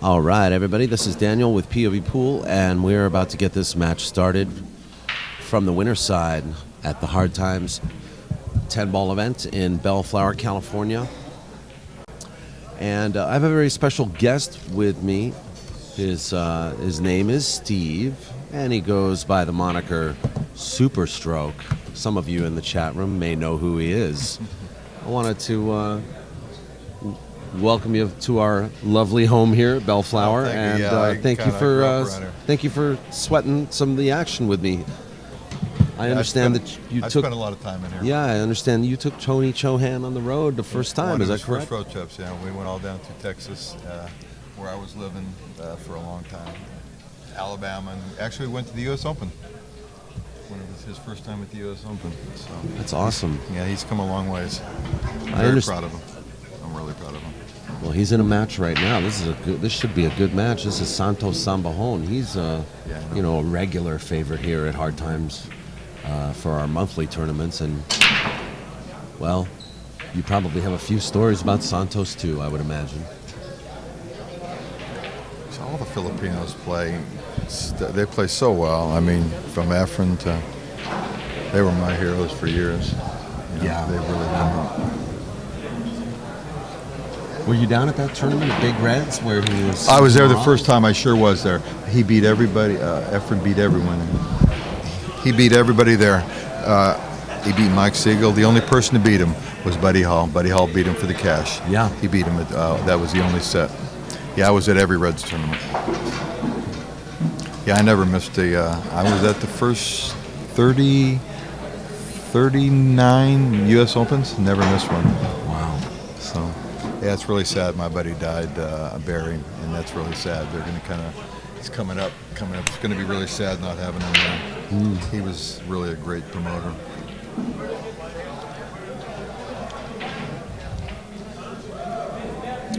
All right, everybody, this is Daniel with POVPOOL, and we're about to get this match started from the winner's side at the Hard Times 10-ball event in Bellflower, California. And I have a very special guest with me. His name is Steve, and he goes by the moniker Suuperstroke. Some of you in the chat room may know who he is. I wanted to welcome you to our lovely home here at Bellflower, thank you for sweating some of the action with me. I understand that you took. I spent a lot of time in here. Yeah, I understand you took Tony CHOHAN on the road the first time. Is that correct? First road trips. Yeah, we went all down to Texas, where I was living for a long time, Alabama, and actually went to the U.S. Open. When it was his first time at the U.S. Open. So that's awesome. Yeah, he's come a long ways. I'm very proud of him. I'm really proud of him. Well, he's in a match right now. This should be a good match. This is Santos SAMBAJON. He's a regular favorite here at Hard Times for our monthly tournaments, and well, you probably have a few stories about Santos too, I would imagine. So all the Filipinos play. They play so well. I mean, from Efren to, they were my heroes for years. Yeah, they really did. Were you down at that tournament at Big Reds where he was? I was there the first time. I sure was there. He beat everybody. Efren beat everyone. He beat everybody there. He beat Mike Siegel. The only person to beat him was Buddy Hall. Buddy Hall beat him for the cash. Yeah. He beat him. That was the only set. Yeah, I was at every Reds tournament. Yeah, I never missed I was at the first 39 U.S. Opens. Never missed one. Wow. So, yeah, it's really sad. My buddy died, Barry, and that's really sad. They're going to it's coming up. It's going to be really sad not having him there. He was really a great promoter.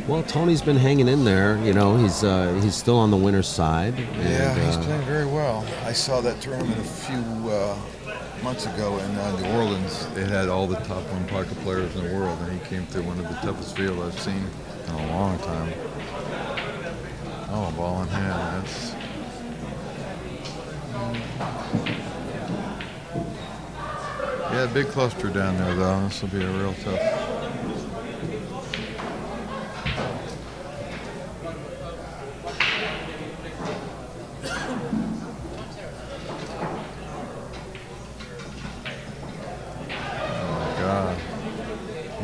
Well, Tony's been hanging in there. You know, he's still on the winner's side. Yeah, he's playing very well. I saw that tournament a few months ago in New Orleans. It had all the top one-pocket players in the world, and he came through one of the toughest fields I've seen in a long time. Oh, ball in hand. That's. Yeah, big cluster down there, though. This will be a real tough.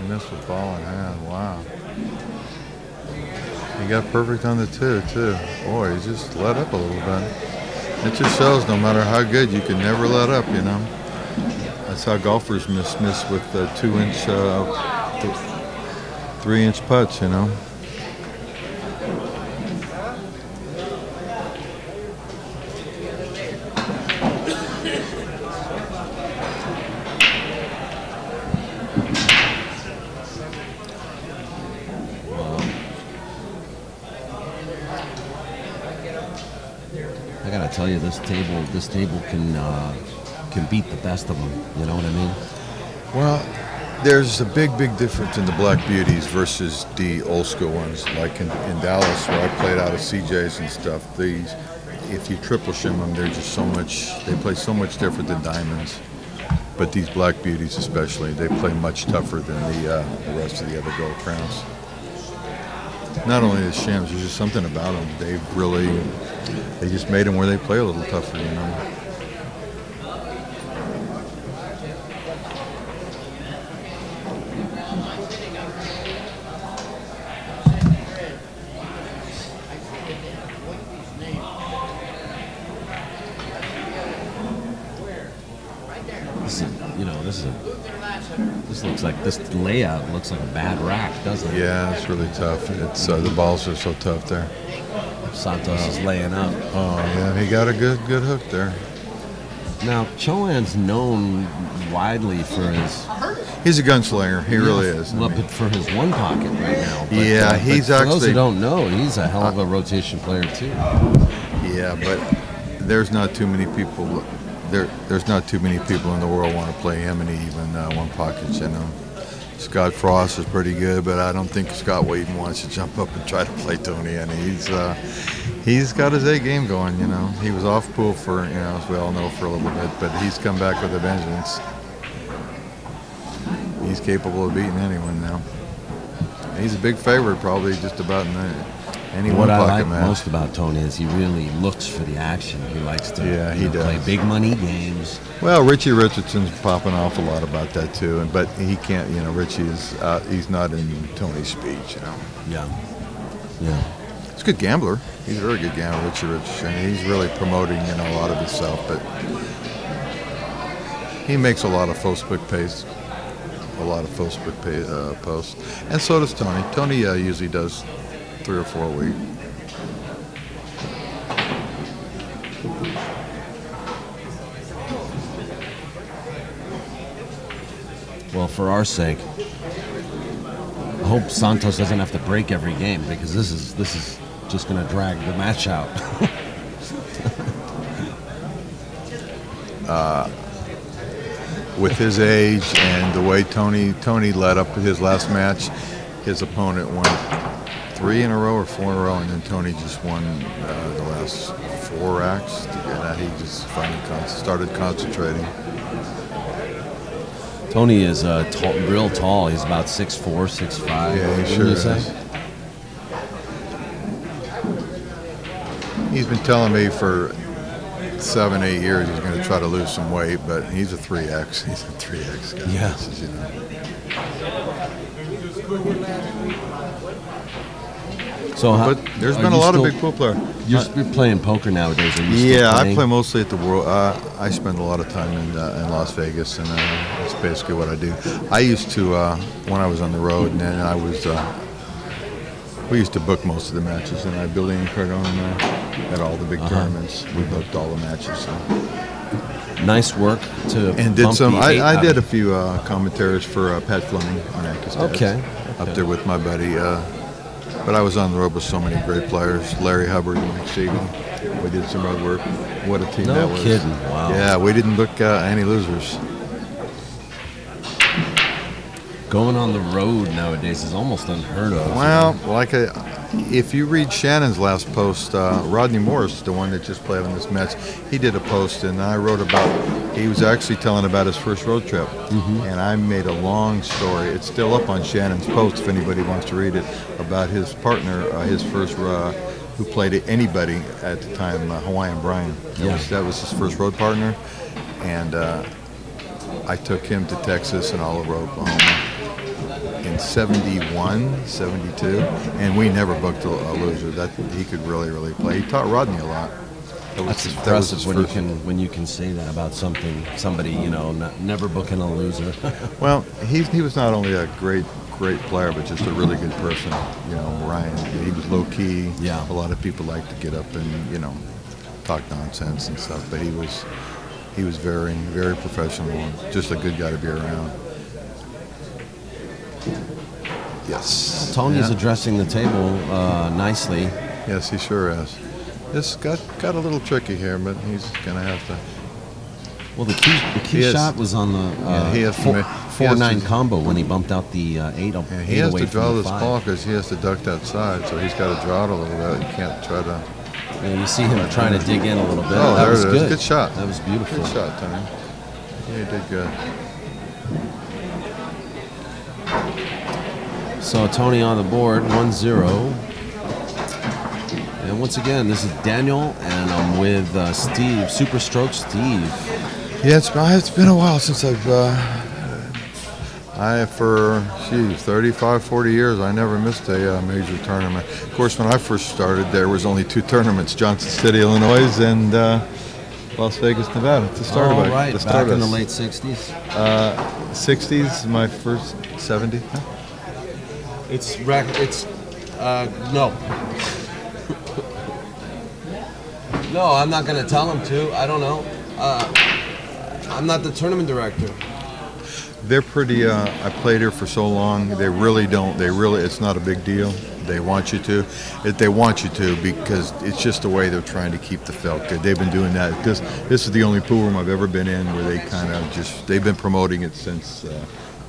Missed with ball in hand. Wow. He got perfect on the two, too. Boy, he just let up a little bit. It just shows no matter how good, you can never let up, you know. That's how golfers miss with 2-inch, 3-inch putts, you know. I gotta tell you, this table can beat the best of them. You know what I mean? Well, there's a big difference in the Black Beauties versus the old school ones. Like in Dallas, where I played out of CJs and stuff. These, if you triple shim them, they're just so much. They play so much different than diamonds. But these Black Beauties, especially, they play much tougher than the rest of the other gold crowns. Not only the shims, there's just something about them. They just made them where they play a little tougher, you know. This layout looks like a bad rack, doesn't it? Yeah, it's really tough. It's the balls are so tough there. Santos is laying up. Oh yeah, he got a good hook there. Now CHOHAN's known widely for his. He's a gunslinger. He really is. Well, but for his one pocket right now. But, yeah, he's but for actually. those who don't know, he's a hell of a rotation player too. Yeah, but there's not too many people. There's not too many people in the world want to play him, and even one pockets, you know. Scott Frost is pretty good, but I don't think Scott Wheaton wants to jump up and try to play Tony. And he's got his A game going. You know, he was off pool for, you know, as we all know, for a little bit, but he's come back with a vengeance. He's capable of beating anyone now. He's a big favorite, probably just about in any What I one-pocket like match. most about Tony is he really looks for the action. He likes to he play does. big money games. Well, Richie Richardson's popping off a lot about that too, but he can't. You know, Richie is he's not in Tony's speed. You know, Yeah. he's a good gambler. He's a very good gambler, Richie Richardson. He's really promoting, you know, a lot of himself, but he makes a lot of Facebook posts. Posts, and so does Tony. Tony usually does 3 or 4 a week. Well, for our sake, I hope Santos doesn't have to break every game, because this is just going to drag the match out. With his age and the way Tony led up his last match, his opponent won 3 in a row or 4 in a row, and then Tony just won the last 4 acts. To get that, he just finally started concentrating. Tony is real tall. He's about 6'4", 6'5". Yeah, he sure is. He's been telling me for 7, 8 years he's going to try to lose some weight, but he's a 3X. He's a 3X guy. Yeah. You know. So, But there's been a lot of big pool players. You're playing poker nowadays. Are you still Yeah, I playing? play mostly at the World. I spend a lot of time in Las Vegas, and that's basically what I do. I used to, when I was on the road, and then we used to book most of the matches, and I Billy and Cardone at all the big tournaments. We booked all the matches. So. Nice work to And did bump some. the eight I out. did a few commentaries for Pat Fleming on Anchorage. Okay. Up there with my buddy. But I was on the road with so many great players. Larry Hubbard and Mike Siegel. We did some road work. What a team that was. No kidding. Wow. Yeah, we didn't book any losers. Going on the road nowadays is almost unheard of. Well, if you read Shannon's last post, Rodney Morris, the one that just played on this match, he did a post, and I wrote about. He was actually telling about his first road trip, and I made a long story. It's still up on Shannon's post if anybody wants to read it, about his partner, his first who played anybody at the time, Hawaiian Brian. That was his first road partner, and I took him to Texas and all over Oklahoma in 71, 72, and we never booked a loser. That he could really play. He taught Rodney a lot. That's impressive when you can say that about somebody, you know, never booking a loser. Well, he was not only a great player, but just a really good person. You know, Ryan, he was low key. Yeah. A lot of people like to get up and, you know, talk nonsense and stuff, but he was very, very professional and just a good guy to be around. Yes. Tony's addressing the table nicely. Yes, he sure is. This got a little tricky here, but he's gonna have to. Well, the key shot was on the he has to 4-9 combo when he bumped out the 8. He has away to from draw the this 5. ball because he has to duck that side, so he's got to draw it a little bit. You can't try to. Yeah, you see him trying to dig in a little bit. Oh, that there was it is. good. Good shot. That was beautiful. Good shot, Tony. Yeah, he did good. So Tony on the board, 1-0. And once again, this is Daniel, and I'm with Steve, Suuperstroke Steve. Yeah, it's been a while since for 35, 40 years, I never missed a major tournament. Of course, when I first started, there was only 2 tournaments: Johnson City, Illinois, and Las Vegas, Nevada. To start Oh, right, back in the late 60s. 60s, my first 70. Huh? No. No, I'm not going to tell him to. I don't know. I'm not the tournament director. They're pretty. I played here for so long. They really don't. It's not a big deal. They want you to. They want you to because it's just the way they're trying to keep the felt good. They've been doing that. This is the only pool room I've ever been in where they kind of they've been promoting it since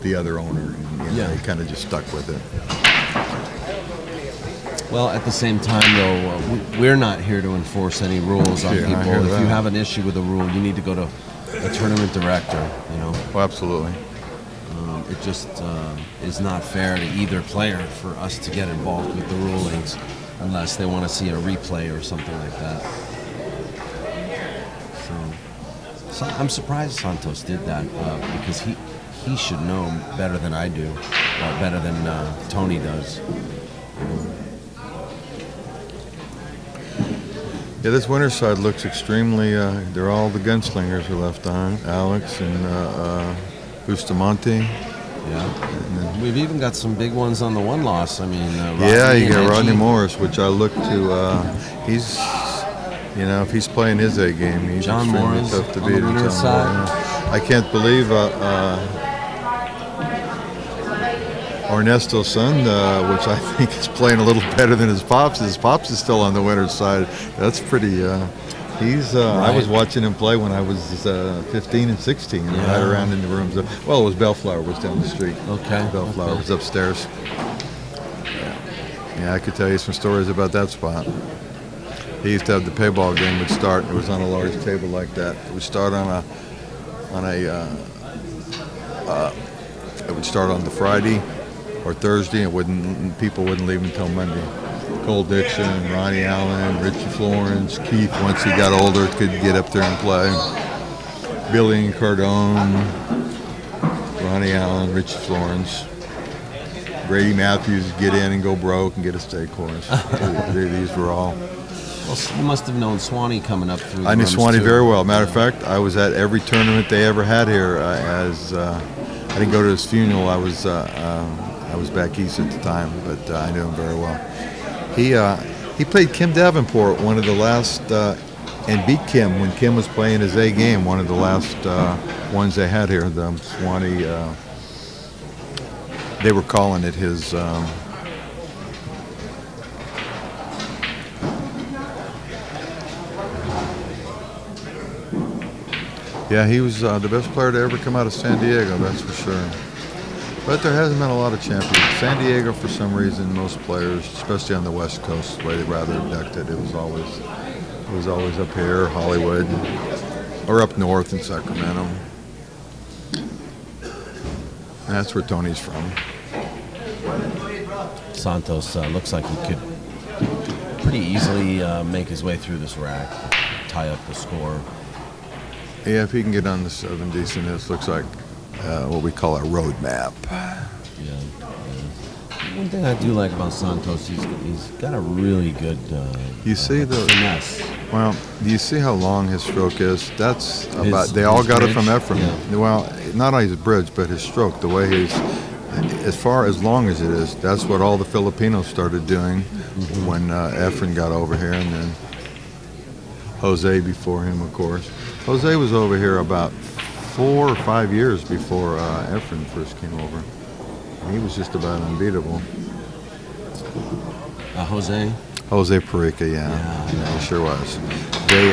the other owner. And, Yeah. he kind of just stuck with it. Well, at the same time, though, we're not here to enforce any rules on Yeah, I people. hear If you that. have an issue with a rule, you need to go to a tournament director, you know. Well, absolutely. It just is not fair to either player for us to get involved with the rulings unless they want to see a replay or something like that. So I'm surprised Santos did that because he should know better than I do, better than Tony does. Yeah, this winter side looks extremely. They're all the gunslingers are left on. Alex and Bustamante. Yeah, we've even got some big ones on the one loss. I mean, Yeah, you got Ramin, Rodney Edgy. Morris, which I look to. He's, if he's playing his A game, he's John extremely Morris tough to on the beat. winner's side. I can't believe Ernesto's son, which I think is playing a little better than his pops. His pops is still on the winner's side. That's pretty. He's. I was watching him play when I was 15 and 16, and right around in the rooms. Well, it was Bellflower was down the street. Okay. Bellflower was upstairs. Yeah, I could tell you some stories about that spot. He used to have the payball game would start. It was on a large table like that. It would start it would start on the Friday or Thursday, and people wouldn't leave until Monday. Cole Dixon, Ronnie Allen, Richie Florence, Keith, once he got older, could get up there and play. Billy and Cardone, Ronnie Allen, Richie Florence. Grady Matthews get in and go broke and get a state course. These were all. Well, you must have known Swanee coming up through. I knew the rooms, Swanee too. very well. Matter of fact, I was at every tournament they ever had here. I didn't go to his funeral. I was back east at the time, but I knew him very well. He played Kim Davenport one of the last and beat Kim when Kim was playing his A game. One of the last ones they had here. The Swanee. They were calling it his. Yeah, he was the best player to ever come out of San Diego, that's for sure. But there hasn't been a lot of champions. San Diego, for some reason, most players, especially on the West Coast, the way they rather inducted, it was always up here, Hollywood, or up north in Sacramento. And that's where Tony's from. Santos looks like he could pretty easily make his way through this rack, tie up the score. Yeah, if he can get on the 7 decent, this looks like what we call a road map. Yeah. One thing I do like about Santos, he's got a really good You see the finesse. well. Do you see how long his stroke is? That's about. His- They all his got it bridge? from Ephraim. Yeah. Well, not only his bridge, but his stroke. The way he's, as far as long as it is, that's what all the Filipinos started doing when Ephraim got over here, and then Jose before him, of course. Jose was over here about 4 or 5 years before Ephraim first came over. He was just about unbeatable. Jose. Jose Perica, yeah, he sure was. They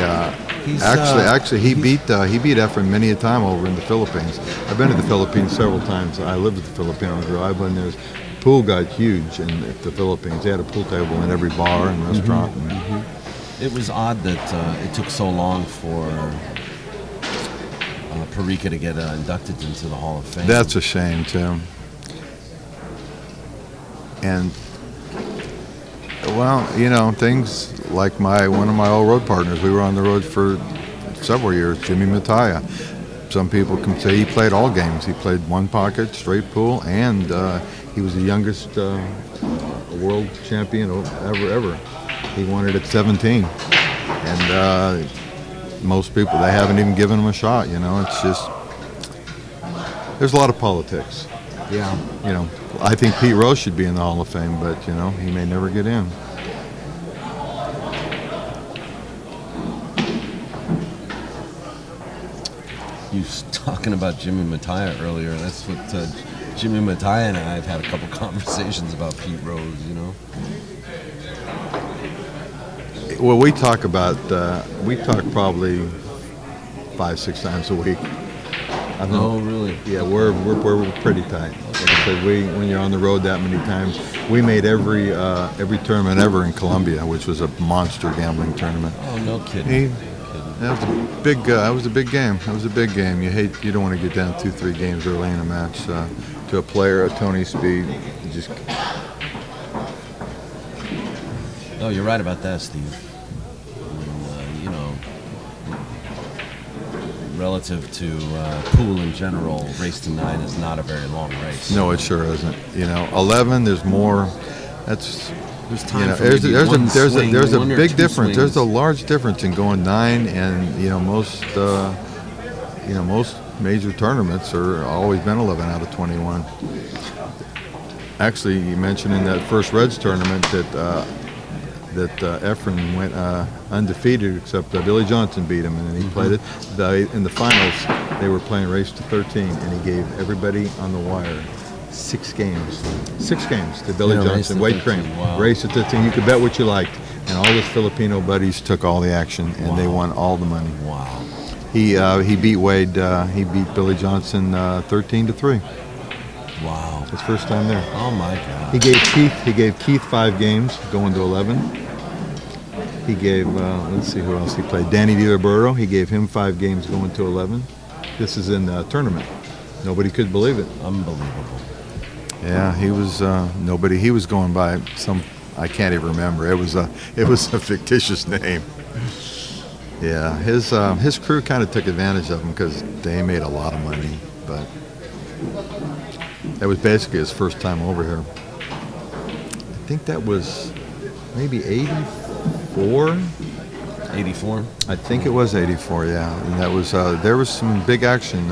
He's, actually he beat Ephraim many a time over in the Philippines. I've been to the Philippines several times. I lived with the Filipino girl. I've been there. Pool got huge in the Philippines. They had a pool table in every bar and restaurant. It was odd that it took so long for Perica to get inducted into the Hall of Fame. That's a shame too. And well, things like one of my old road partners. We were on the road for several years. Jimmy Mataya. Some people can say he played all games. He played one pocket, straight pool, and he was the youngest world champion ever. He won it at 17, and most people, they haven't even given him a shot. It's just there's a lot of politics. Yeah. I think Pete Rose should be in the Hall of Fame, but he may never get in. You was talking about Jimmy Mataya earlier. That's what Jimmy Mataya and I have had a couple conversations about Pete Rose. Well, we talk probably 5-6 times a week. Oh, really? Yeah, we're pretty tight. Because when you're on the road that many times, we made every tournament ever in Colombia, which was a monster gambling tournament. Oh, no kidding. That was a big. That was a big game. That was a big game. You don't want to get down 2-3 games early in a match to a player at Tony's speed. You just. Oh, you're right about that, Steve. You know, relative to pool in general, race to 9 is not a very long race. No, it sure isn't. 11. There's more. That's. There's time for there's a one or big two difference. swings. There's a large difference in going 9 and most major tournaments are always been 11 out of 21. Actually, you mentioned in that first Reds tournament that Efren went undefeated, except Billy Johnson beat him, and then he played it. In the finals, they were playing race to 13, and he gave everybody on the wire 6 games. 6 games to Billy Johnson, weight cream. Wow. Race at 15. You could bet what you liked. And all his Filipino buddies took all the action, and they won all the money. Wow. He beat Wade. He beat Billy Johnson 13-3. Wow. His first time there. Oh my God. He gave Keith 5 games, going to 11. He gave let's see who else he played. Danny DiLiberto. He gave him 5 games, going to 11. This is in the tournament. Nobody could believe it. Unbelievable. Yeah, he was nobody. He was going by some. I can't even remember. It was a fictitious name. Yeah, his crew kind of took advantage of him because they made a lot of money, but that was basically his first time over here. I think that was maybe 84. 84. I think it was 84. Yeah, and that was there was some big action.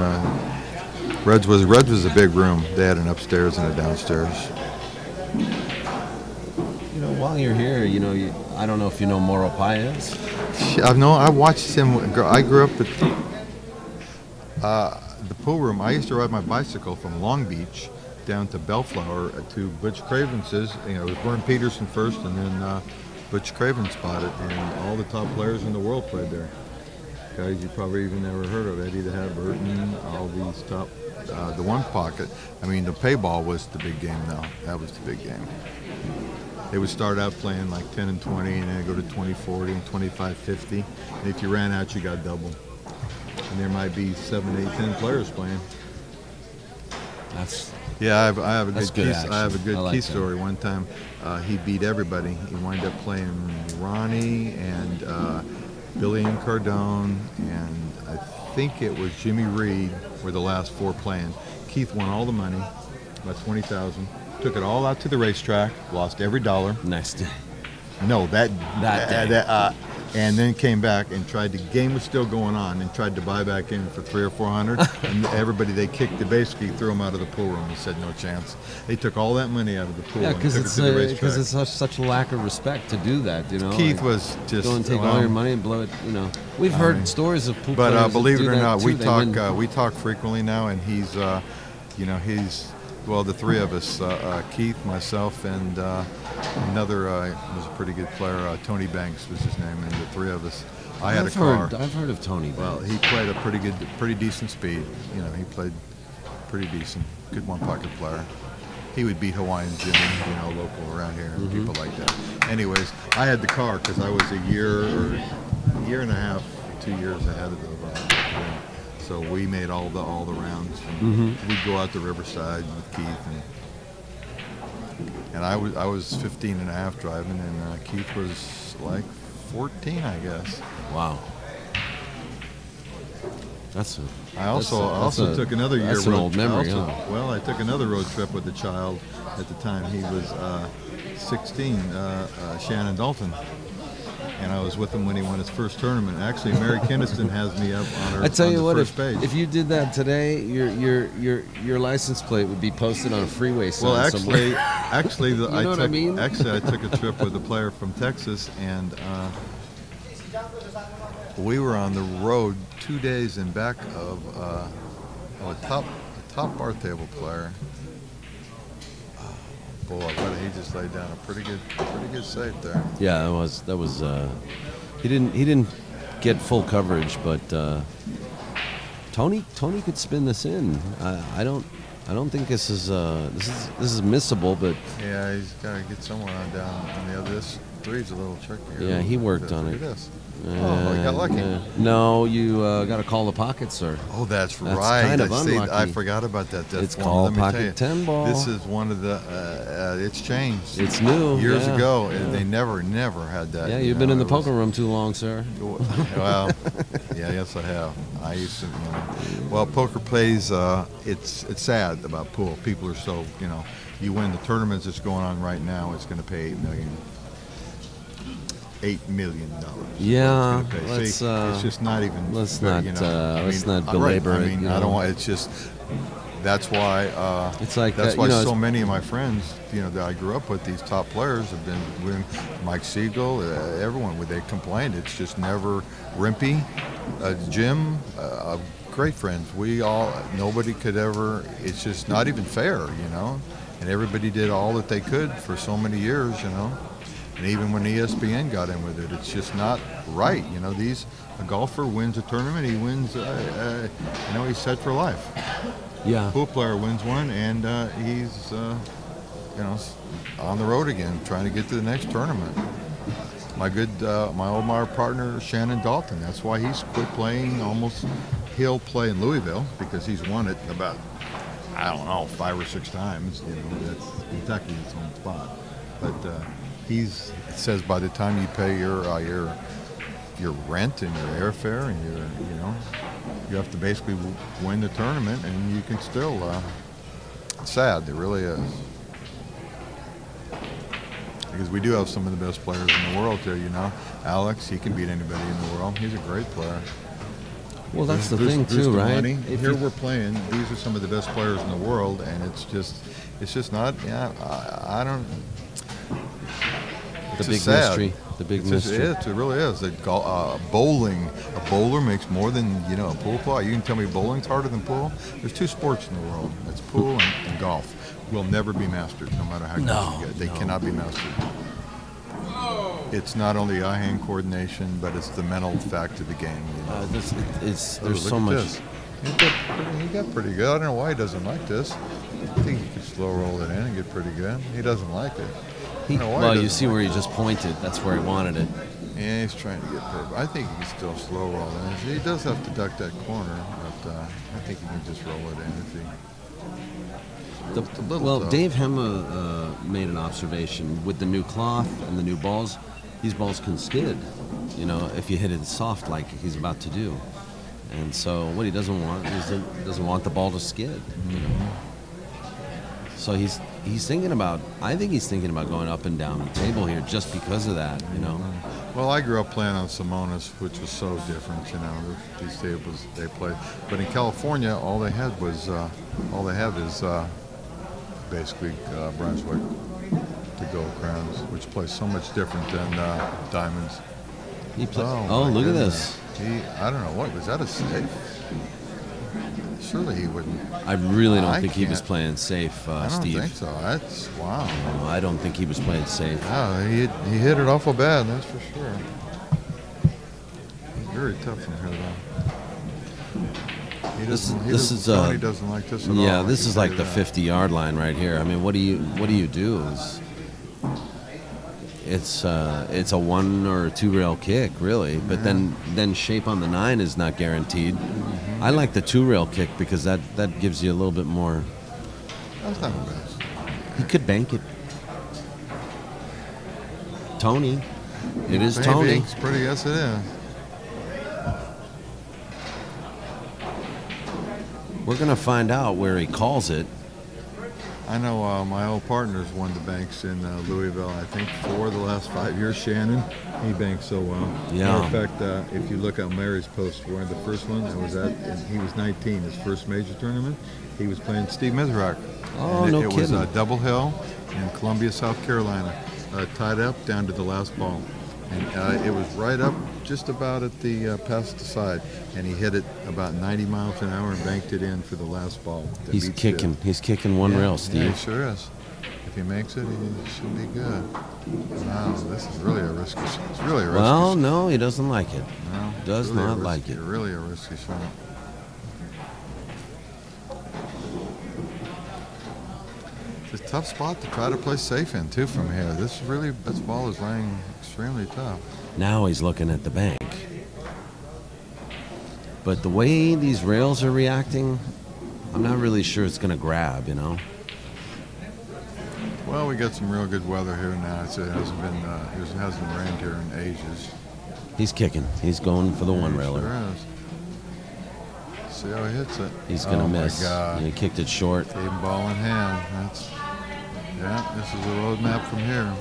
Reds was a big room. They had an upstairs and a downstairs. While you're here, I don't know if you know Moro Paez. I watched him. I grew up at the pool room. I used to ride my bicycle from Long Beach down to Bellflower to Butch Cravens's. It was Vern Peterson first, and then Butch Craven spotted, and all the top players in the world played there. Guys you probably even never heard of, Eddie the Hat Burton, all these top. The one pocket. I mean, the pay ball was the big game. Though that was the big game. They would start out playing like 10 and 20, and then go to 20-40 and 25-50. And if you ran out, you got double. And there might be 7, 8, 10 players playing. I have a good key story. One time, he beat everybody. He wound up playing Ronnie and Billy and Cardone, and I think it was Jimmy Reed were the last 4 playing. Keith won all the money, about $20,000. Took it all out to the racetrack, lost every dollar. Next day. No, that day. And then came back and tried. The game was still going on, and tried to buy back in for $300 or $400. And everybody they kicked, they basically threw him out of the pool room and said no chance. They took all that money out of the pool. Yeah, because it's such a lack of respect to do that. Keith was just go and take all your money and blow it. We've heard stories of pool players. But believe it or not, we we talk frequently now, and he's Well, the 3 of us, Keith, myself, and another was a pretty good player, Tony Banks was his name, and the 3 of us. I've heard of Tony Banks. Well, he played a pretty decent speed. He played pretty decent, good one-pocket player. He would beat Hawaiian Jimmy, local around here, and people like that. Anyways, I had the car because I was a year and a half, 2 years ahead of the So we made all the rounds. And we'd go out to Riverside with Keith, and I was 15 and a half driving, and Keith was like 14, I guess. Wow. I also took another year. That's an old memory. Well, I took another road trip with the child. At the time, he was 16, Shannon Dalton. And I was with him when he won his first tournament. Actually, Mary Kinniston has me up on her. I tell you what, if you did that today, your license plate would be posted on a freeway sign. Well, somewhere. actually, what I mean? Actually, I took a trip with a player from Texas, and we were on the road 2 days in back of a top bar table player. Boy, he just laid down a pretty good save there. Yeah, that was. He didn't get full coverage, but Tony could spin this in. I don't think this is missable, but Yeah, he's got to get somewhere on down on the other. This three's a little trickier. yeah, he worked on it. Look at this. Oh, he got lucky. No, you got to call the pocket, sir. Oh, that's That's right. kind of See, unlucky. I forgot about that. That's It's one, called let me tell pocket you, 10 ball. This is one of the. It's changed. It's new. Years yeah. ago, and they never had that. Yeah, you you've been know, in the it was- poker room too long, sir. Well, yeah, yes, I have. I used to, Well, poker plays. It's sad about pool. People are so, you win the tournaments that's going on right now. It's going to pay $8 million. Yeah, It's gonna pay. let's, See, it's just not even. let's fair, not, let's not right, belabor it, I mean, you I know. don't want. It's just. That's why. It's like that's that, why it's- so many of my friends, that I grew up with, these top players have been with Mike Siegel, everyone. When they complained, it's just never Rimpy, Jim, great friends. Nobody could ever. It's just not even fair, And everybody did all that they could for so many years, And even when ESPN got in with it, it's just not right. A golfer wins a tournament, he wins. He's set for life. Yeah. Pool player wins one, and he's on the road again, trying to get to the next tournament. My old partner Shannon Dalton. That's why he's quit playing. He'll play in Louisville because he's won it about 5 or 6 times. That's Kentucky, its own spot. But it says by the time you pay your rent and your airfare and you have to basically win the tournament, and you can still. It's sad, it really is. Because we do have some of the best players in the world too. Alex, he can beat anybody in the world. He's a great player. Well, that's the Bruce- thing Bruce too, right? Delaney. If Here you- we're playing. These are some of the best players in the world, and it's just not. Yeah, I don't. the It's big just sad. mystery. The big It's just- mystery. it really is. Bowling. A bowler makes more than a pool player. You can tell me bowling's harder than pool? There's 2 sports in the world. That's pool and golf. Will never be mastered, no matter how good you get. They cannot be mastered. It's not only eye-hand coordination, but it's the mental fact of the game. There's Look so at much. this. He got pretty good. I don't know why he doesn't like this. I think he could slow roll it in and get pretty good. He doesn't like it. I don't know why he Well, you doesn't see like where it. he just pointed. That's where he wanted it. Yeah, he's trying to get paid. I think he can still slow roll it. He does have to duck that corner, but I think he can just roll it in if he. A little Well, tough. Dave Hemmah made an observation with the new cloth and the new balls. These balls can skid, if you hit it soft like he's about to do. And so what he doesn't want is he doesn't want the ball to skid. So he's thinking about. I think he's thinking about going up and down the table here just because of that. Well, I grew up playing on Simonis, which was so different. These tables they play. But in California, all they have is basically Brunswick, the Gold Crowns, which plays so much different than Diamonds. He play, my look at goodness. this. I don't know what was that a safe? Surely he wouldn't. I really don't I think he was can't- pay safe, I don't Steve. think so. That's wow. No, I don't think he was playing safe. Yeah, he hit it awful bad. That's for sure. He's very tough from here, though. Tony doesn't like this at all. Yeah, I this can is tell like you the that. 50-yard line right here. I mean, what do you do? It's a 1 or a 2 rail kick, really. But then shape on the 9 is not guaranteed. I like the 2 rail kick because that gives you a little bit more. That's not bad. He could bank it. Tony. It is Maybe. Tony. It's pretty. Yes, it is. We're going to find out where he calls it. I know my old partner's won the banks in Louisville. I think 4 of the last 5 years. Shannon, he banks so well. Yeah. Matter of fact, if you look at Larry's post, one of the first one I was at, and he was 19, his first major tournament. He was playing Steve Mizrak. Oh, And no it kidding. was Double Hill in Columbia, South Carolina, tied up down to the last ball, and it was right up just about at the past the side, and he hit it about 90 miles an hour and banked it in for the last ball. to He's beat kicking. Steve. He's kicking one rail, Steve. Yeah, he sure is. If he makes it, he should be good. Wow, this is really a risky shot. It's really a risky Well, shot. no, he doesn't like it. No, Does really a not risky- like it. Really a risky shot. tough spot to try to play safe in, too, from here. This ball is laying extremely tough. Now he's looking at the bank. But the way these rails are reacting, I'm not really sure it's going to grab, you know? Well, we got some real good weather here now. It hasn't rained here in ages. He's kicking. He's going for the one-railer. Sure is. See how he hits it. He's going to miss. My God. He kicked it short. Even ball in hand. This is the roadmap from here.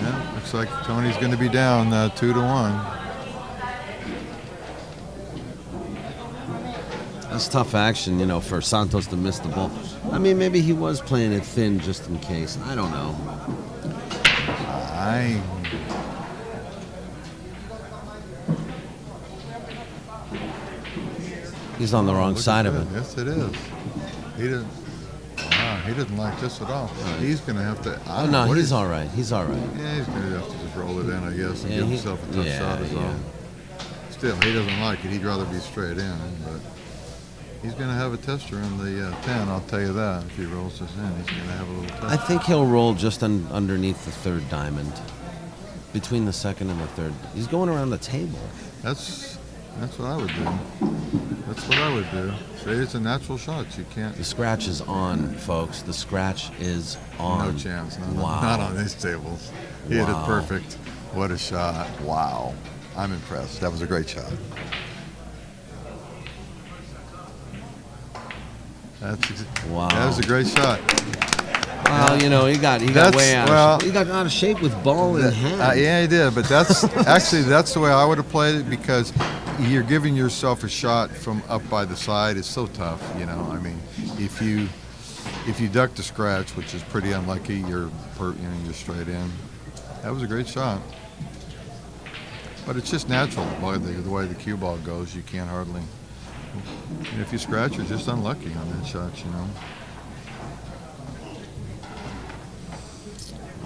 Yeah, looks like Tony's going to be down 2-1. That's tough action, you know, for Santos to miss the ball. I mean, maybe he was playing it thin just in case. I don't know. He's on the wrong side of it. Yes, it is. He didn't like this at all. He's going to have to. Oh no, he's all right. He's all right. Yeah, he's going to have to just roll it in, I guess, and give himself a tough shot. Is all. Still, he doesn't like it. He'd rather be straight in, but he's going to have a tester in the 10. I'll tell you that. If he rolls this in, he's going to have a little tester. I think he'll roll just underneath the third diamond, between the second and the third. He's going around the table. That's what I would do. That's what I would do. Say it's a natural shot. You can't. The scratch is on, folks. The scratch is on. No chance. Wow. Not on these tables. He hit it perfect. What a shot. Wow. I'm impressed. That was a great shot. Wow. That was a great shot. Well, you know, he got way out. He got out of shape with ball in hand. Yeah, he did. But that's actually that's the way I would have played it, because you're giving yourself a shot from up by the side. It's so tough, you know. I mean, if you duck the scratch, which is pretty unlucky, you're straight in. That was a great shot. But it's just natural the way the cue ball goes. You can't hardly. And if you scratch, you're just unlucky on that shot, you know.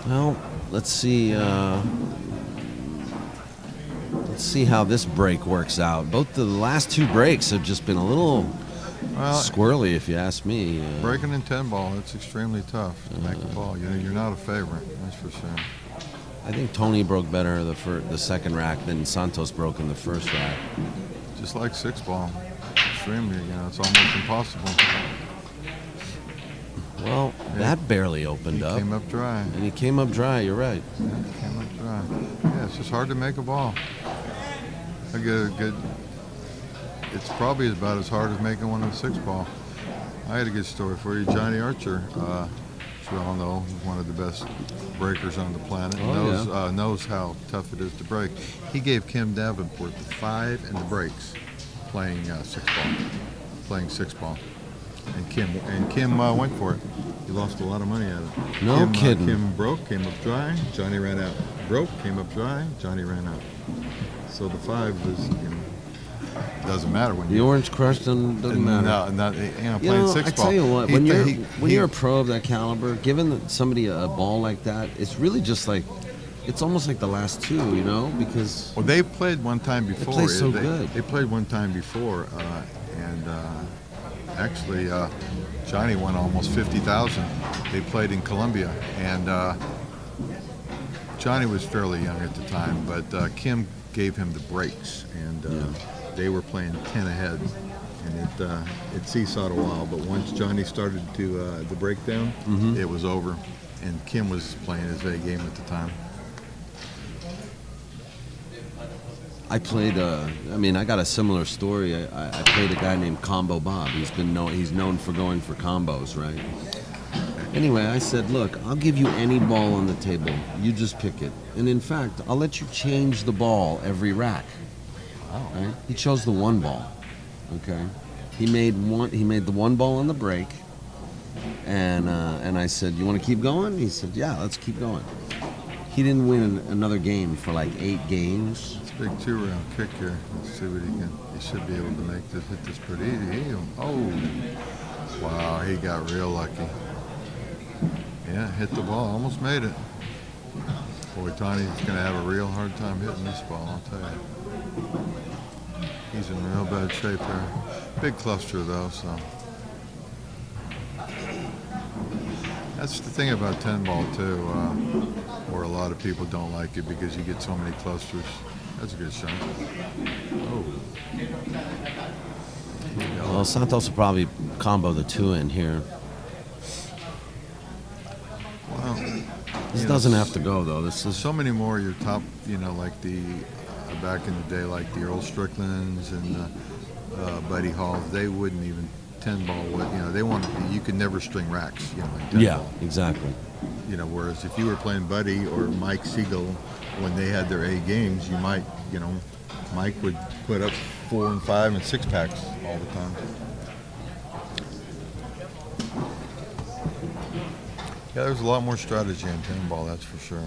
Well, let's see. Let's see how this break works out. Both the last two breaks have just been a little squirrely, if you ask me. Breaking in 10 ball, it's extremely tough to make a ball. You know, you're not a favorite, that's for sure. I think Tony broke better the second rack than Santos broke in the first rack. Just like 6 ball, extremely. You know, it's almost impossible. Well, that barely opened up. He came up dry. And he came up dry, you're right. Yeah, he came up dry. Yeah, it's just hard to make a ball. It's probably about as hard as making one of a 6 ball. I had a good story for you. Johnny Archer, which we all know, is one of the best breakers on the planet. Knows how tough it is to break. He gave Kim Davenport the 5 and the breaks playing 6 ball. And Kim went for it. He lost a lot of money at it. No kidding. Kim broke, came up dry. Johnny ran out. Broke, came up dry. Johnny ran out. So the 5 was, doesn't matter when the orange crushed doesn't matter. No, playing 6 ball. I tell you what, when you're a pro of that caliber, giving somebody a ball like that, it's really just like, it's almost like the last two, you know, because. Well, they played one time before. They play so good. They played one time before, and actually, Johnny won almost $50,000. They played in Colombia, and Johnny was fairly young at the time, but Kim gave him the breaks, and they were playing 10 ahead, and it seesawed a while. But once Johnny started to the breakdown, it was over, and Kim was playing his A game at the time. I played. I got a similar story. I played a guy named Combo Bob. He's known for going for combos, right? Anyway, I said, look, I'll give you any ball on the table. You just pick it. And in fact, I'll let you change the ball every rack. Wow. Right? He chose the 1 ball. Okay. He made the 1 ball on the break. And I said, you want to keep going? He said, yeah, let's keep going. He didn't win another game for like 8 games. It's a big 2-round kick here. Let's see what he should be able to hit this pretty easy. Wow, he got real lucky. Yeah, hit the ball, almost made it. Boy, Tony's going to have a real hard time hitting this ball, I'll tell you. He's in real bad shape there. Big cluster, though, so. That's the thing about 10 ball too, where a lot of people don't like it because you get so many clusters. That's a good shot. Oh. Well, Santos will probably combo the 2 in here. Well, This doesn't have to go though. This is so many more of your top, like the back in the day, like the Earl Stricklands and Buddy Halls. They wouldn't even 10 ball. They wanted you could never string racks. In 10 yeah, ball. exactly. Whereas if you were playing Buddy or Mike Siegel when they had their A games, you might, Mike would put up 4 and 5 and 6 packs all the time. Yeah, there's a lot more strategy in 10 ball, that's for sure.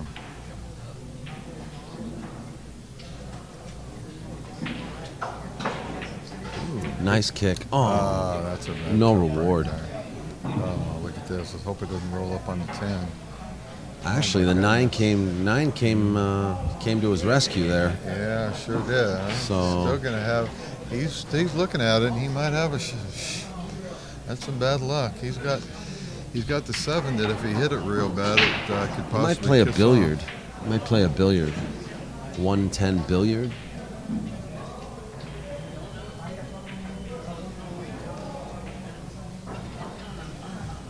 Nice kick. Oh, that's no right reward. there. Oh, look at this. Let's hope it doesn't roll up on the 10. Actually, the 9 came to his rescue there. Yeah, sure did. Huh? So Still gonna have. He's looking at it, and he might have a. That's some bad luck. He's got the 7 that if he hit it real bad, it could possibly. might play a kiss billiard. off. Might play a billiard. 110 billiard.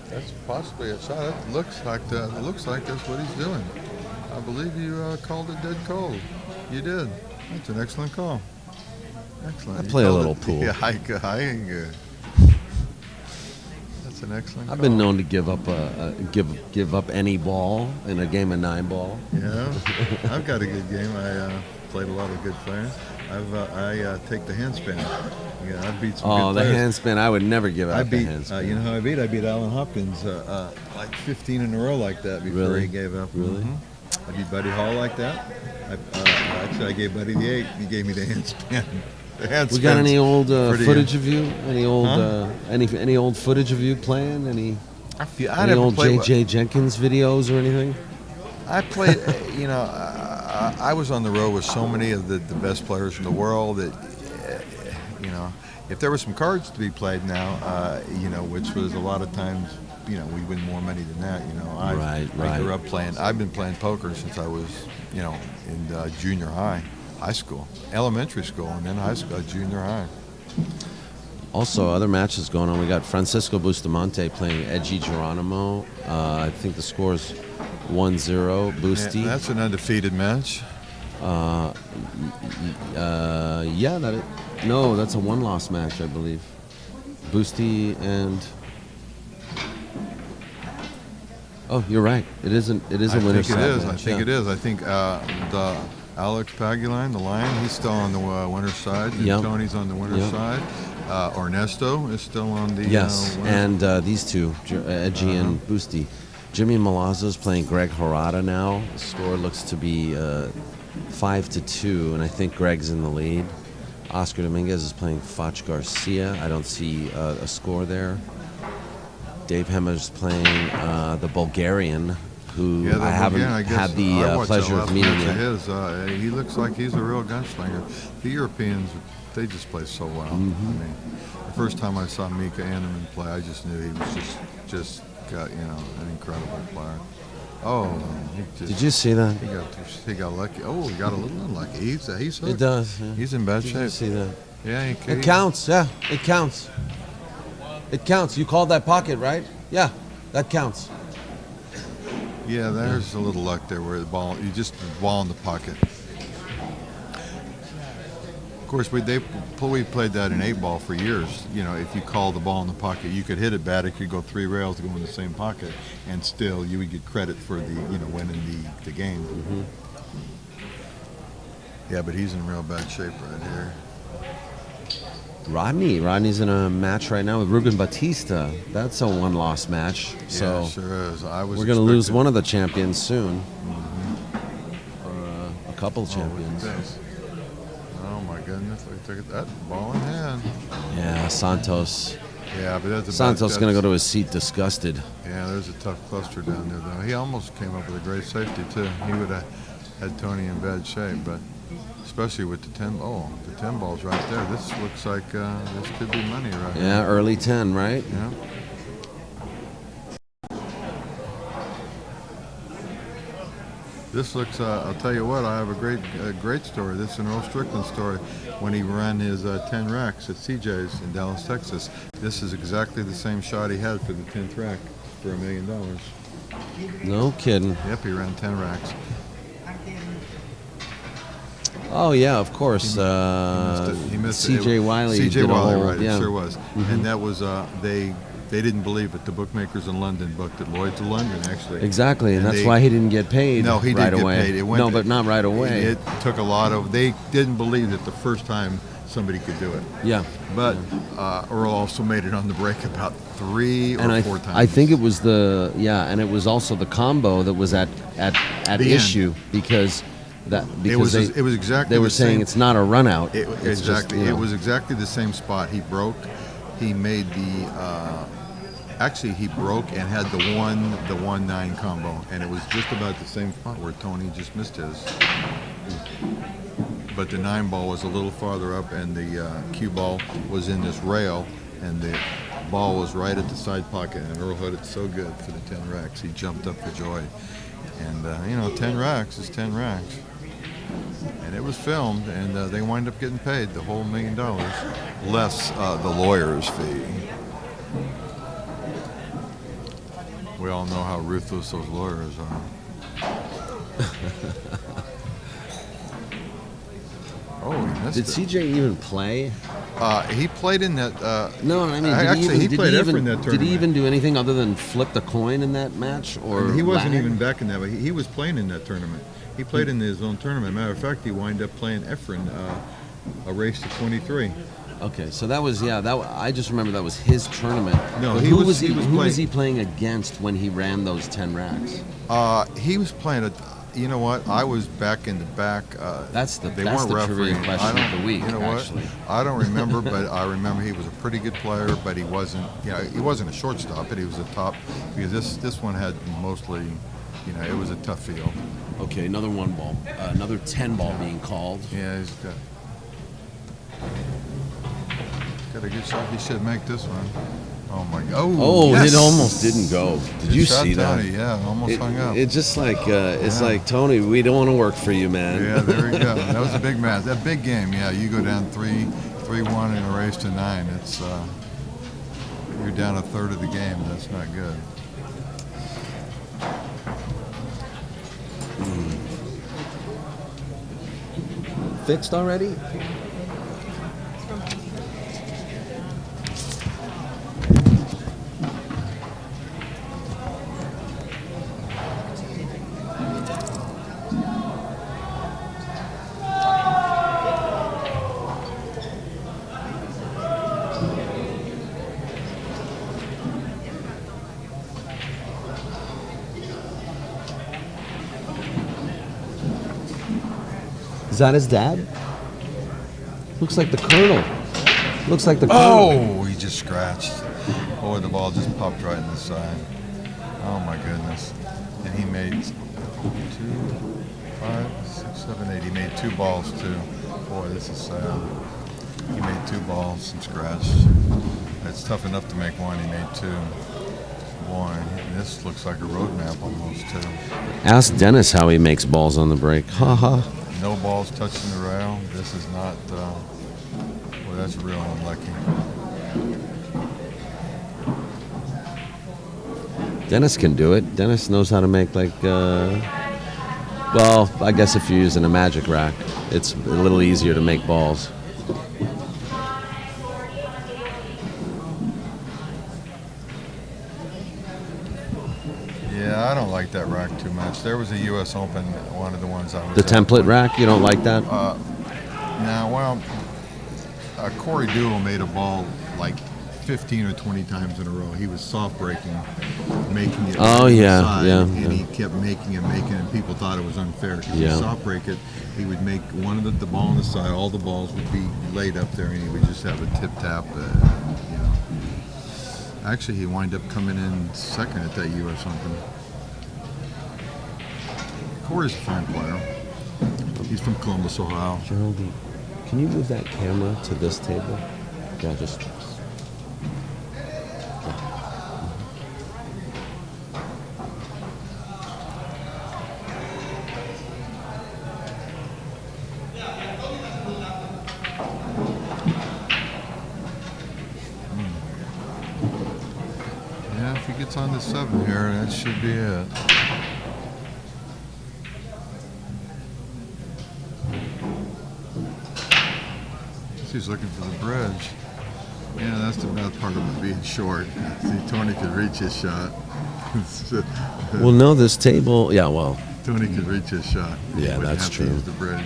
That's possibly a shot. It looks like that. It looks like that's what he's doing. I believe you called it dead cold. You did. That's an excellent call. Excellent. I You play a called little it- pool. Yeah, that's an excellent. I've call. been known to give up any ball in a game of 9 ball. Yeah, I've got a good game. I played a lot of good players. I take the handspin. Yeah, I beat some Oh, good the players. handspin! I would never give out I the beat. handspin. You know how I beat? I beat Alan Hopkins like 15 in a row like that before Really? he gave up. Really? I beat Buddy Hall like that. Actually, I gave Buddy the 8. He gave me the handspin. The handspin. We got any old pretty- footage of you? Any old Huh? any old footage of you playing? Any I any old played. J.J. Jenkins videos or anything? I played. I was on the road with so many of the best players in the world that, if there were some cards to be played now, which was a lot of times, we win more money than that. I grew up playing. I've been playing poker since I was, in junior high school, elementary school, and then high school, junior high. Also, other matches going on. We got Francisco Bustamante playing Edgy Geronimo. I think the score is 1-0. Busti. Yeah, that's an undefeated match. No, that's a 1-loss match, I believe. Busti and. Oh, you're right. It isn't. It is a winner's side match. I think it is. I think the Alex Paguline, the Lion, he's still on the winner's side. And Yep. Tony's on the winner's Yep. side. Ernesto is still on the Yes, winner's. and these two, Edgy and Busti. Jimmy Milazzo's playing Greg Harada now. The score looks to be 5-2, and I think Greg's in the lead. Oscar Dominguez is playing Foch Garcia. I don't see a score there. Dave Hemmah's playing the Bulgarian, who I haven't had the pleasure of meeting yet. He looks like he's a real gunslinger. The Europeans, they just play so well. I mean, the first time I saw Mika Anneman play, I just knew he was just got an incredible player. Oh, Did you see that? He got lucky. Oh, he got a little unlucky. He's hooked. It does. Yeah. He's in bad Did shape. you see that? Yeah, It counts. Yeah, it counts. It counts. You called that pocket, right? Yeah, that counts. Yeah, there's a little luck there where the ball in the pocket. Of course, we played that in 8-ball for years. If you call the ball in the pocket, you could hit it bad. It could go 3 rails to go in the same pocket, and still you would get credit for winning the game. Mm-hmm. Yeah, but he's in real bad shape right here. Rodney's in a match right now with Ruben Batista. That's a 1-loss match. So Yeah, sure is. we're going to lose one of the champions soon. Or a couple Oh, look at champions. this. Oh my goodness! Look at that ball in hand. Yeah, Santos. Yeah, but Santos going to go to his seat disgusted. Yeah, there's a tough cluster down there, though. He almost came up with a great safety, too. He would have had Tony in bad shape, but especially with the 10 ball's right there. This looks like this could be money right Yeah, early 10, right? Yeah. This looks. I'll tell you what. I have a great story. This is an Earl Strickland story. When he ran his 10 racks at CJ's in Dallas, Texas. This is exactly the same shot he had for the 10th rack for $1 million. No kidding. Yep, he ran 10 racks. Oh yeah, of course. He missed it. CJ Wiley. CJ did a Wiley, whole, right? Yeah. It sure was. And that was they didn't believe it. The bookmakers in London booked it. Lloyd's of London, actually. Exactly, and that's why he didn't get paid. No, he right did get away. paid. No, but not right away. It took a lot of. They didn't believe it the first time somebody could do it. Yeah. But Earl also made it on the break about 3 or 4 times. I think it was and it was also the combo that was at The issue because it was exactly. They were the saying same. it's not a run out. Exactly. Just, It was exactly the same spot. He broke. He made the. Actually, he broke and had the 1-9 combo, and it was just about the same spot where Tony just missed his. But the 9 ball was a little farther up, and the cue ball was in this rail, and the ball was right at the side pocket. And Earl hit it so good for the 10 racks, he jumped up for joy. And 10 racks is 10 racks. And it was filmed, and they wind up getting paid the whole $1 million, less the lawyer's fee. We all know how ruthless those lawyers are. Oh, he missed Did it. CJ even play? He played in that. No, I mean, he played ever in that tournament. Did he even do anything other than flip the coin in that match? Or He wasn't lag? even back in that, but he was playing in that tournament. He played in his own tournament. Matter of fact, he wound up playing Efren, a race to 23. Okay, so that was I just remember that was his tournament. No, But he who was who was playing- he playing against when he ran those 10 racks? He was playing you know what? I was back in the back. That's the they that's weren't the refereeing. trivia question of the week. You know actually. what? I don't remember, but I remember he was a pretty good player, but he wasn't. He wasn't a shortstop, but he was a top because this one had mostly. It was a tough field. Okay, another 1 ball, another 10 ball being called. Yeah, he's got a good shot. He should make this one. Oh my God! Oh, yes! it almost didn't go. Did Good you shot, see that? Tony. Yeah, almost hung up. It's just like it's like Tony. We don't want to work for you, man. Yeah, there we go. That was a big match. That big game. Yeah, you go down 3-1 in a race to 9. It's you're down a third of the game. That's not good. Fixed already? Is that his dad? Looks like the Colonel. Looks like the Colonel. Oh, he just scratched. Boy, the ball just popped right in the side. Oh my goodness. And he made 2, 5, 6, 7, 8. He made 2 balls too. Boy, this is sad. He made 2 balls and scratched. It's tough enough to make 1. He made 2. Boy, this looks like a road map almost too. Ask Dennis how he makes balls on the break. Ha ha. No balls touching the rail. This is not. Well, that's real unlucky. Dennis can do it. Dennis knows how to make well, I guess if you're using a magic rack, it's a little easier to make balls. Yeah, I don't like that rack too much. There was a U.S. Open, one of the ones I was The at. template rack, you don't like that? Now, well, Corey Dewey made a ball like 15 or 20 times in a row. He was soft breaking, making it. Oh, on the yeah, side, yeah, And yeah. he kept making it, and people thought it was unfair. If Yeah. he soft break it, he would make one of the ball on the side. All the balls would be laid up there, and he would just have a tip tap. Actually, he wound up coming in second at that U.S. Open. Corey's a fine player. He's from Columbus, Ohio. Geraldine, can you move that camera to this table? Yeah, just. It's on the 7 here. That should be it. He's looking for the bridge. Yeah, that's the bad part of it being short. See, Tony could reach his shot. Well, no, this table. Yeah, well. Tony could reach his shot. Yeah, that's true. Use the bridge.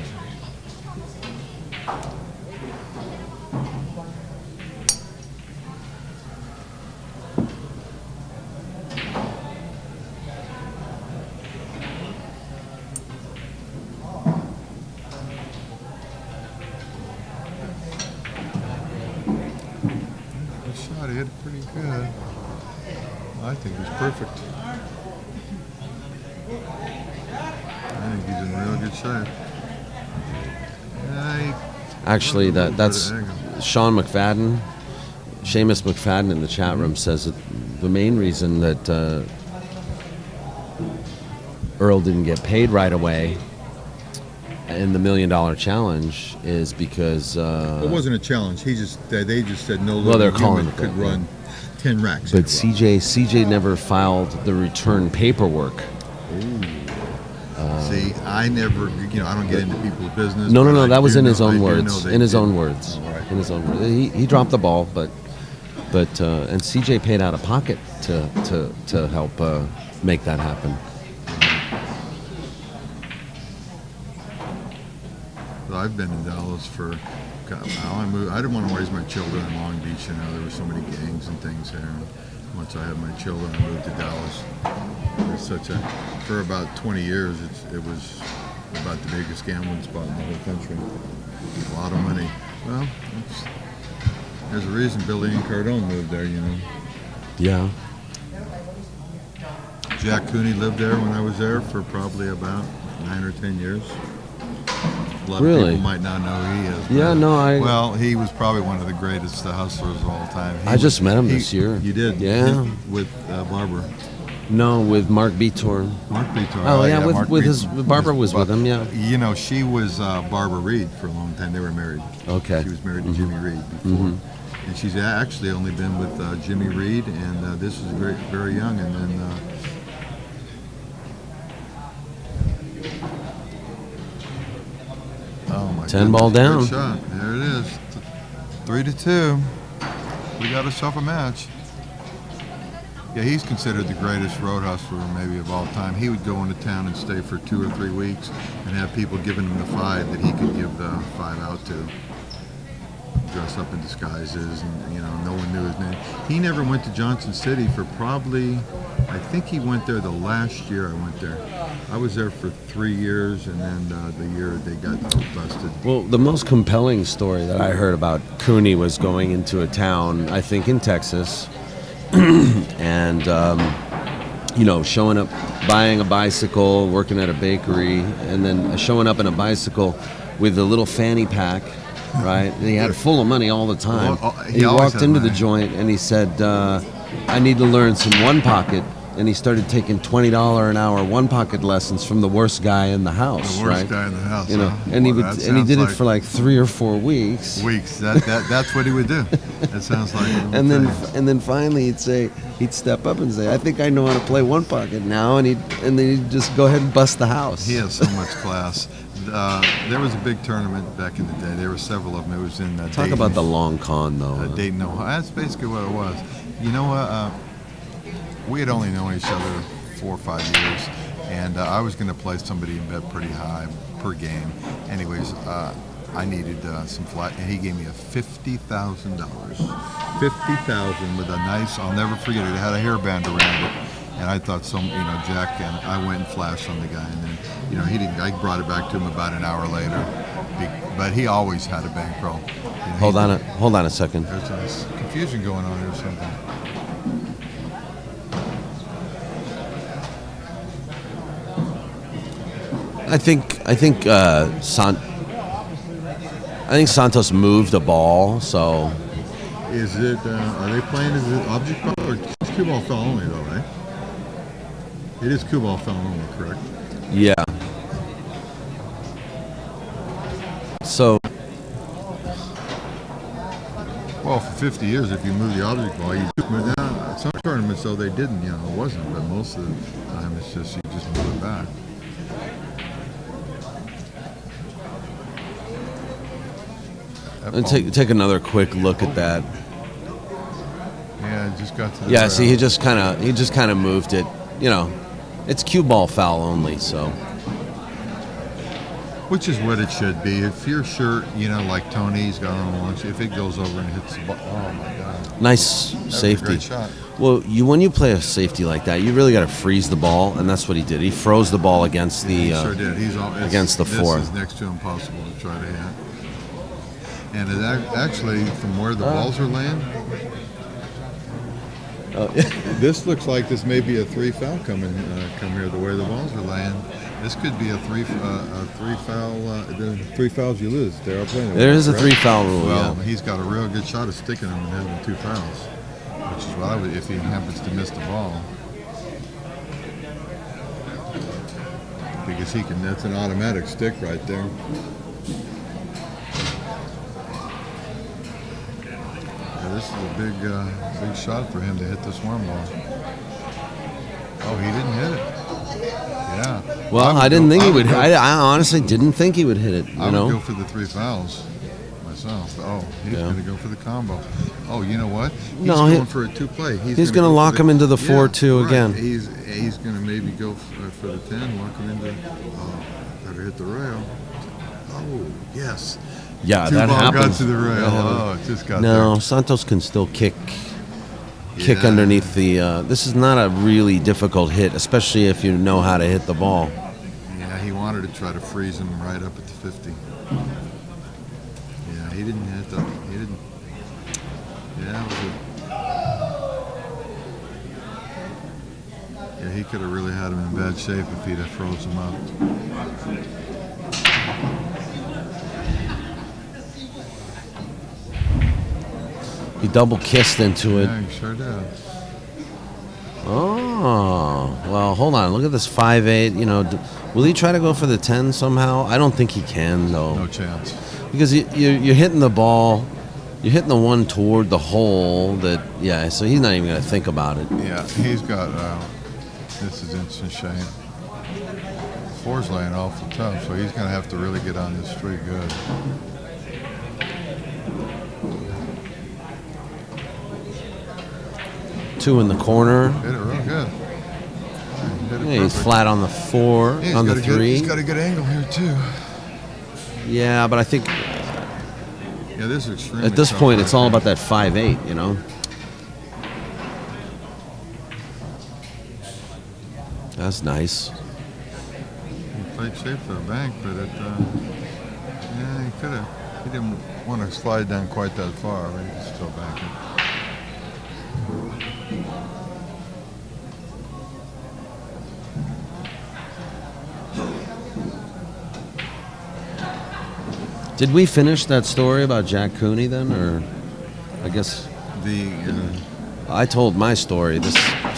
He hit it pretty good. I think he's perfect. I think he's in real good shape. Actually, that's Sean McFadden. Seamus McFadden in the chat room says that the main reason that Earl didn't get paid right away in the $1 Million Challenge is because it wasn't a challenge. They just said no they're living calling human it could that, run 10 racks. But CJ never filed the return paperwork. See, I never, I don't get into people's business. No, that was in his own I do words. know In his did. own words. All right. In his own words. He dropped the ball, but and CJ paid out of pocket to help make that happen. I've been in Dallas for, I didn't want to raise my children in Long Beach. There were so many gangs and things there. And once I had my children, I moved to Dallas. For about 20 years, it was about the biggest gambling spot in the whole country. A lot of money. Well, there's a reason Billy and Cardone moved there, Yeah. Jack Cooney lived there when I was there for probably about 9 or 10 years. A lot of people might not know who he is. Yeah, no, Well, he was probably one of the greatest hustlers of all time. I just met him this year. You did? Yeah. With Barbara. No, with Mark Beatorn. Mark Beatorn. Oh, yeah, Mark with Barbara was with him, yeah. She was Barbara Reed for a long time. They were married. Okay. She was married to Jimmy Reed before. And she's actually only been with Jimmy Reed, and this is very, very young. And then... oh my 10 ball down. Good shot. There it is. 3-2. We got ourselves a match. Yeah, he's considered the greatest road hustler maybe of all time. He would go into town and stay for 2 or 3 weeks and have people giving him the 5 that he could give the 5 out to. Dress up in disguises, and no one knew his name. He never went to Johnson City for probably, I think he went there the last year I went there. I was there for 3 years, and then the year they got busted. Well, the most compelling story that I heard about Cooney was going into a town, I think in Texas, and showing up, buying a bicycle, working at a bakery, and then showing up in a bicycle with a little fanny pack. Right, he had full of money all the time. He walked into the joint and he said, "I need to learn some one pocket." And he started taking $20 an hour one pocket lessons from the worst guy in the house. The worst guy in the house. And he did it for like 3 or 4 weeks. That's what he would do. That sounds like. And then finally he'd step up and say, "I think I know how to play one pocket now," and then he'd just go ahead and bust the house. He has so much class. There was a big tournament back in the day. There were several of them. It was in Talk Dayton, about the long con, though. Dayton, Ohio. That's basically what it was. You know what? We had only known each other 4 or 5 years, and I was going to play somebody and bet pretty high per game. Anyways, I needed some flat, and he gave me a $50,000. $50,000 with a nice. I'll never forget it. It had a hairband around it. And I thought Jack, and I went and flashed on the guy, and then, he didn't. I brought it back to him about an hour later, but he always had a bankroll. Hold on a second. There's some confusion going on here or something. I think Santos moved the ball, so. Is it? Are they playing as an object ball or it's cue ball foul only though, right? It is cue ball foul only, correct? Yeah. So. Well, for 50 years, if you move the object ball, you move that. Some tournaments, though, they didn't, you know, it wasn't, but most of the time it's just, you just move it back. And take another quick look at that. Yeah, it just got to the Yeah, rail. see, he just kind of moved it. You know, it's cue ball foul only, so. Which is what it should be. If you're sure, you know, like Tony's got on lunch, if it goes over and hits the ball, oh my God. Nice That was a safety. great shot. Well, when you play a safety like that, you really got to freeze the ball, and that's what he did. He froze the ball against the He sure did. against the four. This is next to impossible to try to hit. And it actually, from where the balls are laying, this looks like this may be a 3 foul come here. The way the balls are laying, this could be a 3 foul. The 3 fouls you lose. They are playing. There is a 3 foul rule. Well, yeah. he's got a real good shot of sticking them and having 2 fouls, which is what I would if he happens to miss the ball, because he can. That's an automatic stick right there. This is a big shot for him to hit this worm ball. Oh, he didn't hit it. Yeah. Well, I didn't think he would. I honestly didn't think he would hit it. I would go for the 3 fouls myself. Oh, he's going to go for the combo. Oh, you know what? He's going for a 2-play. He's going to lock him into the 4-2 again. He's going to maybe go for the 10, lock him into. Oh, better hit the rail. Oh, yes. Yeah, 2 that ball happened. got to the rail. Oh, it just got No, there. Santos can still kick underneath the. This is not a really difficult hit, especially if you know how to hit the ball. Yeah, he wanted to try to freeze him right up at the 50. Yeah, he didn't hit that. He didn't. Yeah, that was it. Yeah, he could have really had him in bad shape if he'd have froze him up. He double kissed into it. Yeah, he sure did. Oh, well, hold on. Look at this 5-8. You know, will he try to go for the 10 somehow? I don't think he can, though. No chance. Because you're hitting the ball, you're hitting the one toward the hole. So he's not even going to think about it. Yeah, he's got. This is instant shape. 4's laying awful tough, so he's going to have to really get on this street good. Two in the corner. Hit it real good. Yeah, he's flat on the 4, Yeah, on the 3. He's got a good angle here too. Yeah, but I think Yeah, this is extremely at this tough point right it's all there. about that 5-8. You know. That's nice. He played safe for the bank, but it. Yeah, he could have. He didn't want to slide down quite that far, but he could still bank it. Did we finish that story about Jack Cooney then, or I guess I told my story.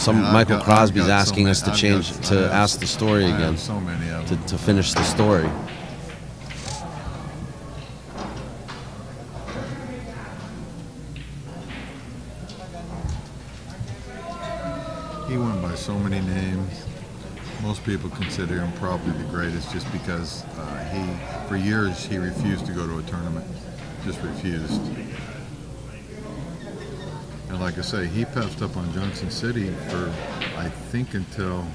Michael Crosby's asking us to ask the story again. So many of them. To finish the story. He went by so many names. Most people consider him probably the greatest just because for years, he refused to go to a tournament. Just refused. And like I say, he puffed up on Junction City for, I think, until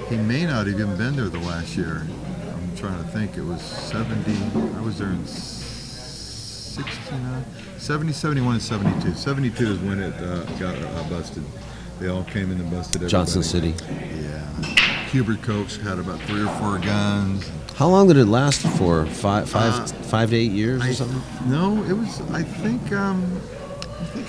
he may not have even been there the last year. I'm trying to think. It was 70. I was there in 69, 70, 71, and 72. 72 is when it got busted. They all came in and busted everybody. Johnson City. Yeah. Hubert Koch's had about 3 or 4 guns. How long did it last for? 5 to 8 years or something? No, it was. I think the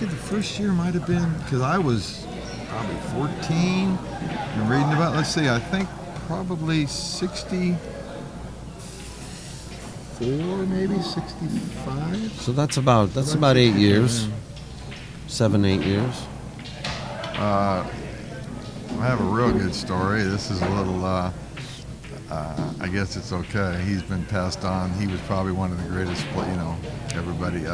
first year might have been because I was probably 14 and reading about. Let's see, I think probably 64, maybe 65. So that's about 8 years. 7, 8 years. I have a real good story. This is a little. I guess it's okay. He's been passed on. He was probably one of the greatest. Everybody.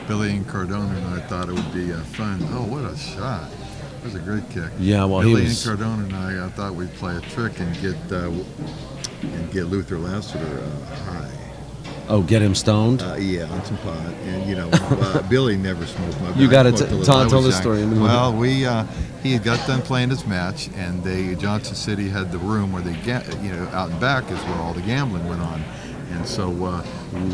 Billy and Cardona and I thought it would be fun. Oh, what a shot! That was a great kick. Yeah, well, Billy he was. and Cardona and I thought we'd play a trick and get Luther Lassiter high. Oh, get him stoned. Yeah, on some pot, and Billy never smoked. You got to tell tell the story. Well, he had got done playing his match, and Johnson City had the room where out in back is where all the gambling went on, and so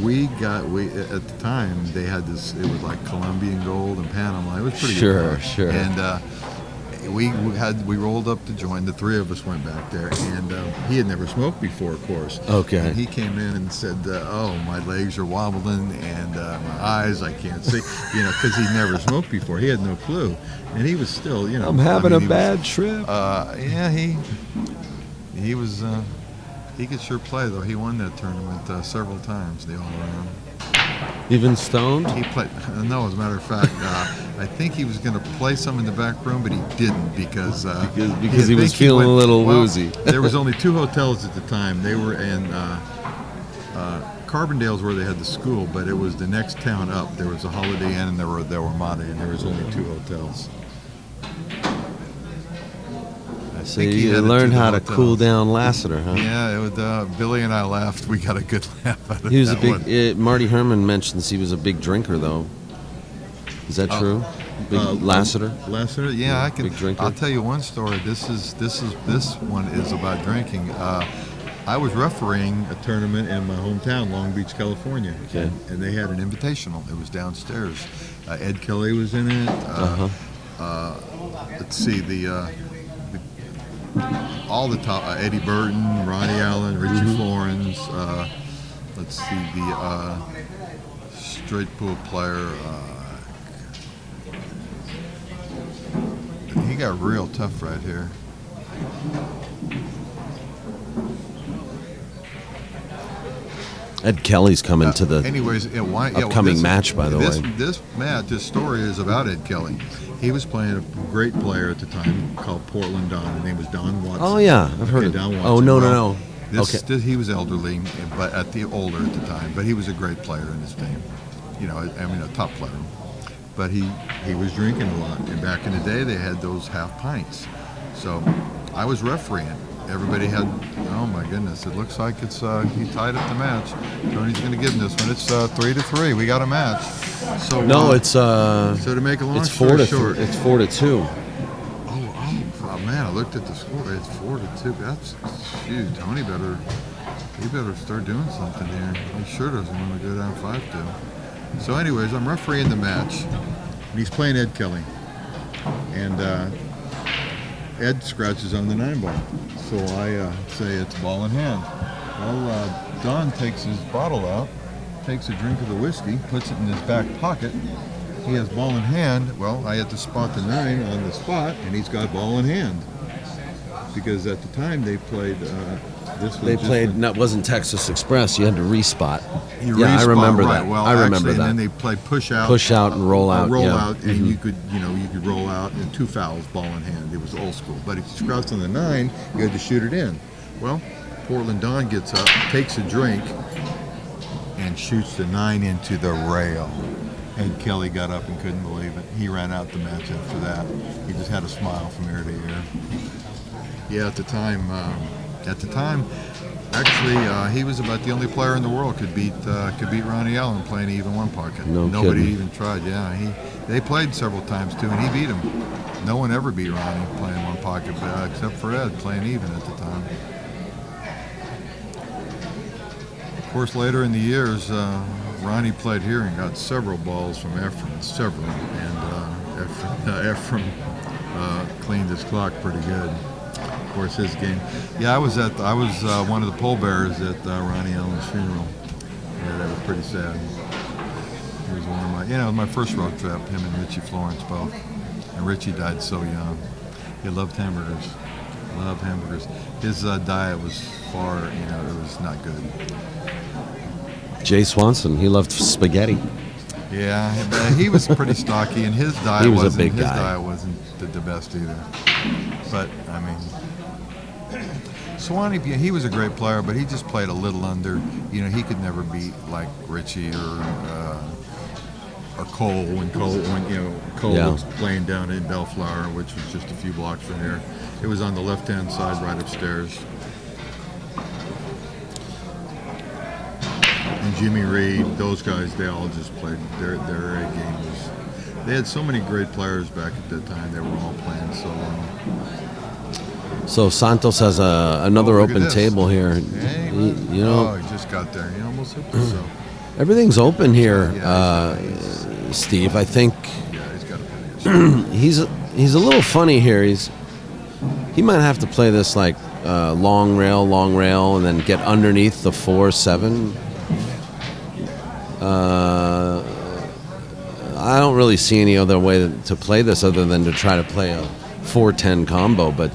we at the time they had this. It was like Colombian gold and Panama. It was pretty good. Sure. And we rolled up to join. The three of us went back there, and he had never smoked before, of course. Okay. And he came in and said, "Oh, my legs are wobbling, and my eyes, I can't see," because he'd never smoked before. He had no clue, and he was still, I'm having a bad trip. Yeah, he was. He could sure play though. He won that tournament several times, the all around. Even stoned? He played. No, as a matter of fact, I think he was going to play some in the back room, but he didn't because he was feeling a little woozy. There was only 2 hotels at the time. They were in Carbondale's where they had the school, but it was the next town up. There was a Holiday Inn and there were Ramada, and there was only 2 hotels. So you learned how to cool down Lassiter, huh? Yeah, it was, Billy and I laughed. We got a good laugh out of He was that a big. Marty Herman mentions he was a big drinker, though. Is that true? Big Lassiter. Lassiter, yeah, I can. Big drinker. I'll tell you one story. This one is about drinking. I was refereeing a tournament in my hometown, Long Beach, California, okay. and they had an invitational. It was downstairs. Ed Kelly was in it. Let's see all the top, Eddie Burton, Ronnie Allen, Richie Florence, let's see, the straight pool player, he got real tough right here. Ed Kelly's coming to the upcoming match, by the way. This story is about Ed Kelly. He was playing a great player at the time called Portland Don. His name was Don Watson. Oh, yeah, I've heard of Don Watson. Oh, no. He was elderly, but older at the time. But he was a great player in his game. A top player. But he was drinking a lot. And back in the day, they had those half pints. So I was refereeing. Everybody had, oh my goodness, it looks like it's, he tied up the match. Tony's going to give him this one. It's 3-3. We got a match. So so to make a long story short. It's 4-2. Oh man, I looked at the score. It's 4-2. That's huge. Tony better start doing something here. He sure doesn't want to go down 5-2. So anyways, I'm refereeing the match. And he's playing Ed Kelly. And Ed scratches on the 9-ball. So I say it's ball in hand. Well, Don takes his bottle out, takes a drink of the whiskey, puts it in his back pocket. He has ball in hand. Well, I had to spot the 9 on the spot, and he's got ball in hand. Because at the time they played, wasn't Texas Express. You had to respot. I remember right. that. Well, I remember that. And then they played push out and roll out. And you could roll out in 2 fouls, ball in hand. It was old school. But if you scratched on the 9, you had to shoot it in. Well, Portland Don gets up, takes a drink, and shoots the 9 into the rail. Ed Kelly got up and couldn't believe it. He ran out the match after that. He just had a smile from ear to ear. Yeah, at the time, actually, he was about the only player in the world could beat Ronnie Allen playing even one pocket. Nobody even tried. Yeah, they played several times too, and he beat him. No one ever beat Ronnie playing one pocket, except for Ed playing even at the time. Of course, later in the years, Ronnie played here and got several balls from Ephraim, and Ephraim cleaned his clock pretty good. Of course, his game. Yeah, I was one of the pallbearers at Ronnie Allen's funeral. Yeah, that was pretty sad. He was one of my first road trip. Him and Richie Florence both, and Richie died so young. He loved hamburgers. His diet was it was not good. Jay Swanson, he loved spaghetti. Yeah, he was pretty stocky, and his diet was a big guy. His diet wasn't the best either. But I mean, Swanee, he was a great player, but he just played a little under. He could never beat like Richie or or Cole when Cole Yeah. was playing down in Bellflower, which was just a few blocks from here. It was on the left-hand side, right upstairs. And Jimmy Reed, those guys, they all just played their A game. They had so many great players back at that time. They were all playing so well. So Santos has another look at open this. table here. Hey, You know, oh, he just got there. He almost hooked himself. everything's open here, Yeah, Steve. I think Yeah, he's got a pretty good he's a little funny here. He might have to play this like long rail, and then get underneath the 4-7. I don't really see any other way to play this other than to try to play a 4-10 combo, but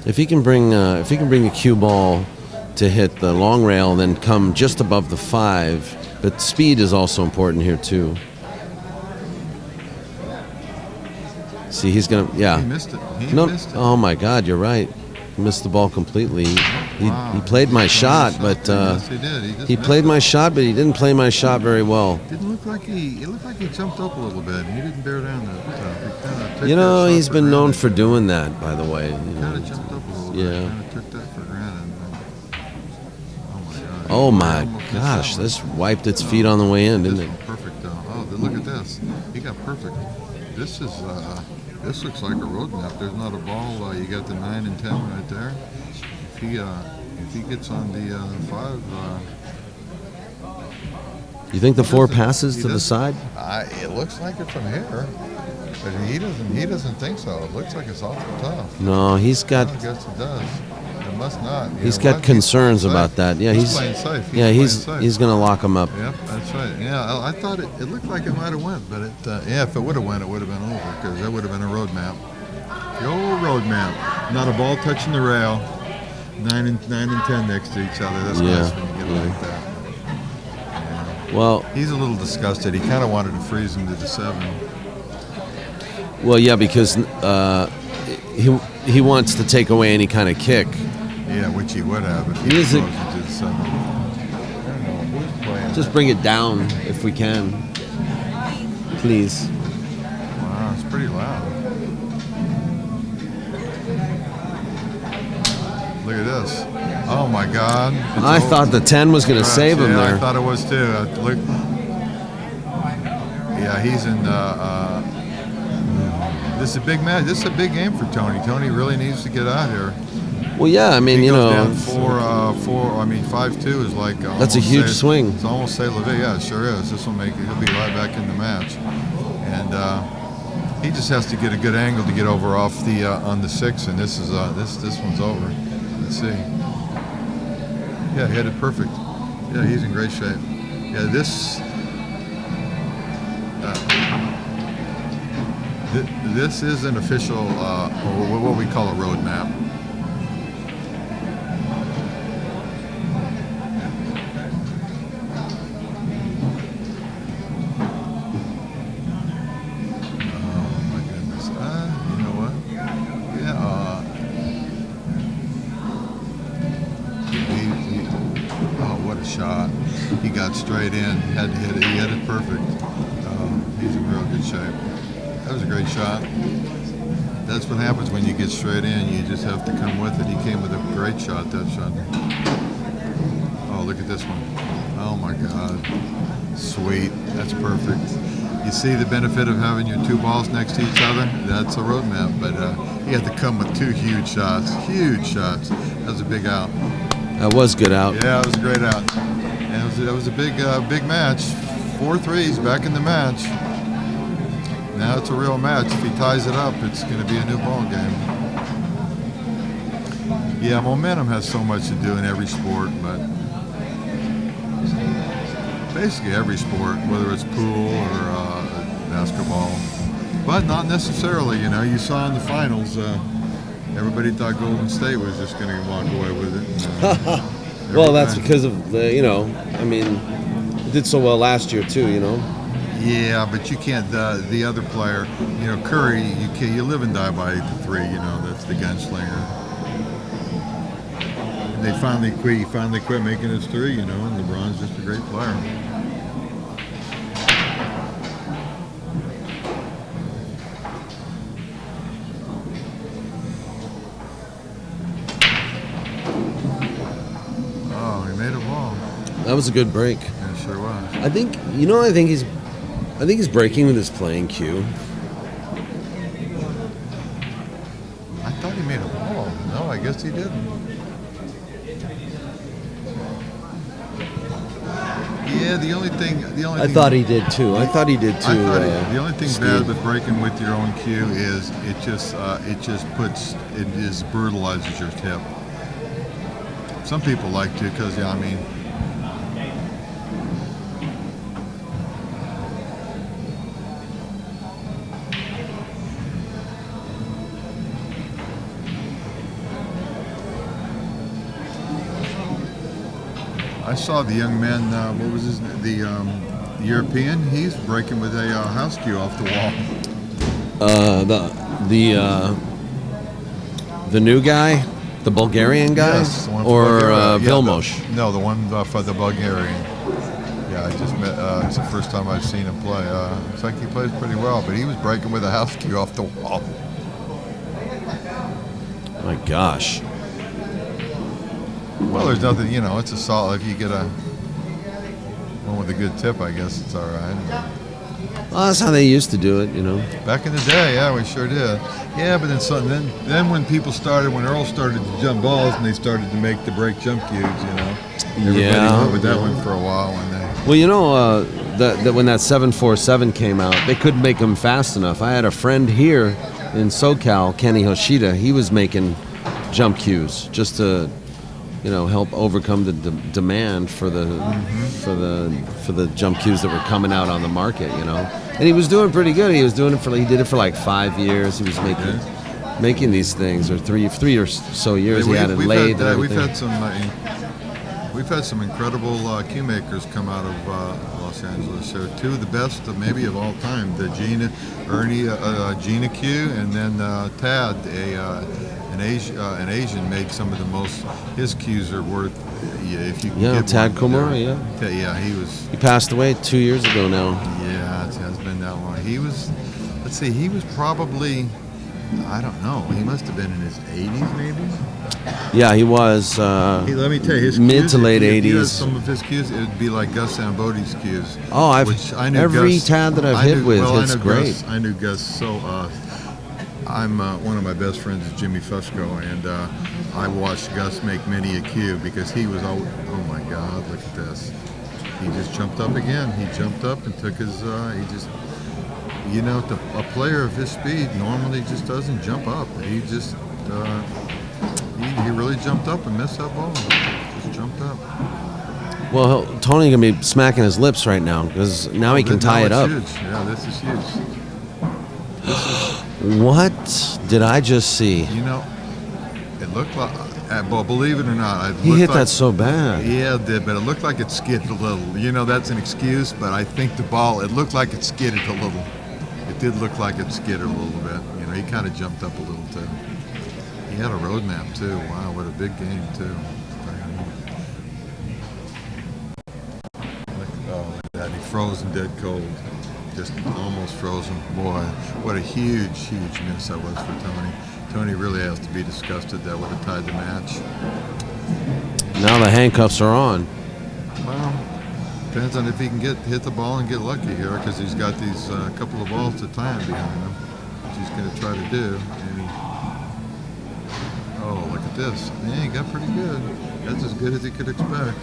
if he can bring a cue ball to hit the long rail, then come just above the 5. But speed is also important here too. See, he's gonna, He missed it. He No, missed it. oh my God, you're right. He missed the ball completely. Wow. He played my shot, but Yes, he did. He just he missed played it. my shot, but he didn't play my shot very well. Didn't look like he. It looked like he jumped up a little bit. He didn't bear down that tough. He kinda took You that know, shot he's for been known granted. for doing that, by the way. Kinda jumped up a little bit. Yeah. Kinda took that for granted. Oh my God. Oh He my almost missed gosh, that one. this wiped its feet on the way in, This didn't it? was perfect though. Oh, look at this. He got perfect. This is. This looks like a roadmap. There's not a ball. You got the 9 and 10 right there. If he gets on the 5. You think the 4 doesn't- passes he to the doesn't- side? It looks like it from here, but he doesn't think so. It looks like it's awful tough. No, he's got I guess it does. It must not. You he's know got what? concerns He's about that. Yeah, he's playing safe. he's playing he's safe. gonna lock him up. Yep, that's right. Yeah, I thought it looked like it might have went, but if it would have went, it would have been over because that would have been a road map. The old road map. Not a ball touching the rail. 9 and 10 next to each other. That's Yeah, nice when you get it yeah. like that. Well, He's a little disgusted. He kind of wanted to freeze him to the 7. yeah, because he wants to take away any kind of kick. Yeah, which he would have if he Music. froze into the 7. I don't know who's playing. Just bring it down if we can, please. Wow, it's pretty loud. Look at this. Oh my God. It's I over. thought the 10 was going to Gosh, save him yeah, I there. thought it was too. Look. Yeah, he's in. This is a big match. This is a big game for Tony. Tony really needs to get out here. Well, yeah, I mean, He you goes know, down 5-2 is like. That's a almost huge say- swing. It's almost say Levy. Yeah, it sure is. This will make it. He'll be right back in the match, and he just has to get a good angle to get over off the on the 6. And this is this one's over. Let's see. Yeah, he hit it perfect. Yeah, he's in great shape. Yeah, this is an official, or what we call a road map. Oh my goodness. You know what? Yeah. Oh, what a shot. He got straight in, had to hit it. He had it perfect. He's in real good shape. That was a great shot. That's what happens when you get straight in. You just have to come with it. He came with a great shot, that shot. Oh, look at this one. Oh my God. Sweet. That's perfect. You see the benefit of having your 2 balls next to each other? That's a road map. But he had to come with 2 huge shots. Huge shots. That was a big out. that was good out. Yeah, it was a great out. And it was a big match. 4 threes back in the match. Now it's a real match. If he ties it up, it's going to be a new ball game. Yeah, momentum has so much to do in every sport, but basically every sport, whether it's pool or basketball, but not necessarily. You know, you saw in the finals, everybody thought Golden State was just going to walk away with it. Well, that's because of the, you know, I mean, it did so well last year too, you know. Yeah, but you can't. The other player, you know, Curry, you live and die by the 3. You know, that's the gunslinger. they finally quit. He finally quit making his three, you know. And LeBron's just a great player. Oh, he made a ball. That was a good break. Yeah, it sure was. I think he's breaking with his playing cue. I thought he made a ball. No, I guess he didn't. Yeah, the only thing. I thought he did too. The only thing Steve. bad with breaking with your own cue is it just brutalizes your tip. Some people like to because yeah, I mean. I saw the young man. What was his name? The European. He's breaking with a house cue off the wall. The new guy, the Bulgarian guy, Yes, the one for or Bulgaria. Yeah, Vilmos. No, the one for the Bulgarian. Yeah, I just met. It's the first time I've seen him play. Looks like he plays pretty well, but he was breaking with a house cue off the wall. My gosh. Well, there's nothing, you know, it's a solid. If you get one with a good tip, I guess it's all right. Well, that's how they used to do it, you know. Back in the day, yeah, we sure did. Yeah, but then when people started, when Earl started to jump balls and they started to make the break jump cues, you know, everybody went with that one for a while. Well, you know, that when that 747 came out, they couldn't make them fast enough. I had a friend here in SoCal, Kenny Hoshida. He was making jump cues just to, you know, help overcome the demand for the jump cues that were coming out on the market, you know. And he was doing pretty good. He did it for like 5 years. He was making these things, or three or so years. He had it laid. We've had some incredible cue makers come out of Los Angeles. So two of the best, maybe of all time, the Gina cue, and then Tad, an Asian, made some of the most. His cues are worth. Yeah, if you can get Tad one, Komura, yeah, he passed away 2 years ago now. Yeah, it has been that long. He was, let's see, he was probably, I don't know, he must have been in his 80s maybe. Yeah, he was. Let me tell you, his mid cues, to late 80s. Some of his cues, it would be like Gus Sambody's cues. Oh, every Gus, Tad that I've hit with, it's great. I knew Gus so. I'm one of my best friends is Jimmy Fusco, and I watched Gus make many a cue because he was always, oh my God, look at this. He just jumped up again. He jumped up and took his, you know, a player of his speed normally just doesn't jump up. He just, he really jumped up and missed that ball. Just jumped up. Well, Tony gonna be smacking his lips right now because now he can tie it up. Huge. Yeah, this is huge. What did I just see? You know, it looked like, well, believe it or not, he hit that so bad. Yeah, it did, but it looked like it skidded a little. You know, that's an excuse, but I think the ball, it looked like it skidded a little. It did look like it skidded a little bit. You know, he kind of jumped up a little too. He had a roadmap too. Wow, what a big game too. Look at that, he frozen dead cold. Just almost frozen. Boy, what a huge, huge miss that was for Tony. Tony really has to be disgusted. That would have tied the match. Now the handcuffs are on. Well, depends on if he can hit the ball and get lucky here, because he's got these couple of balls to tie him behind him, which he's going to try to do. And oh, look at this. Yeah, he got pretty good. That's as good as he could expect.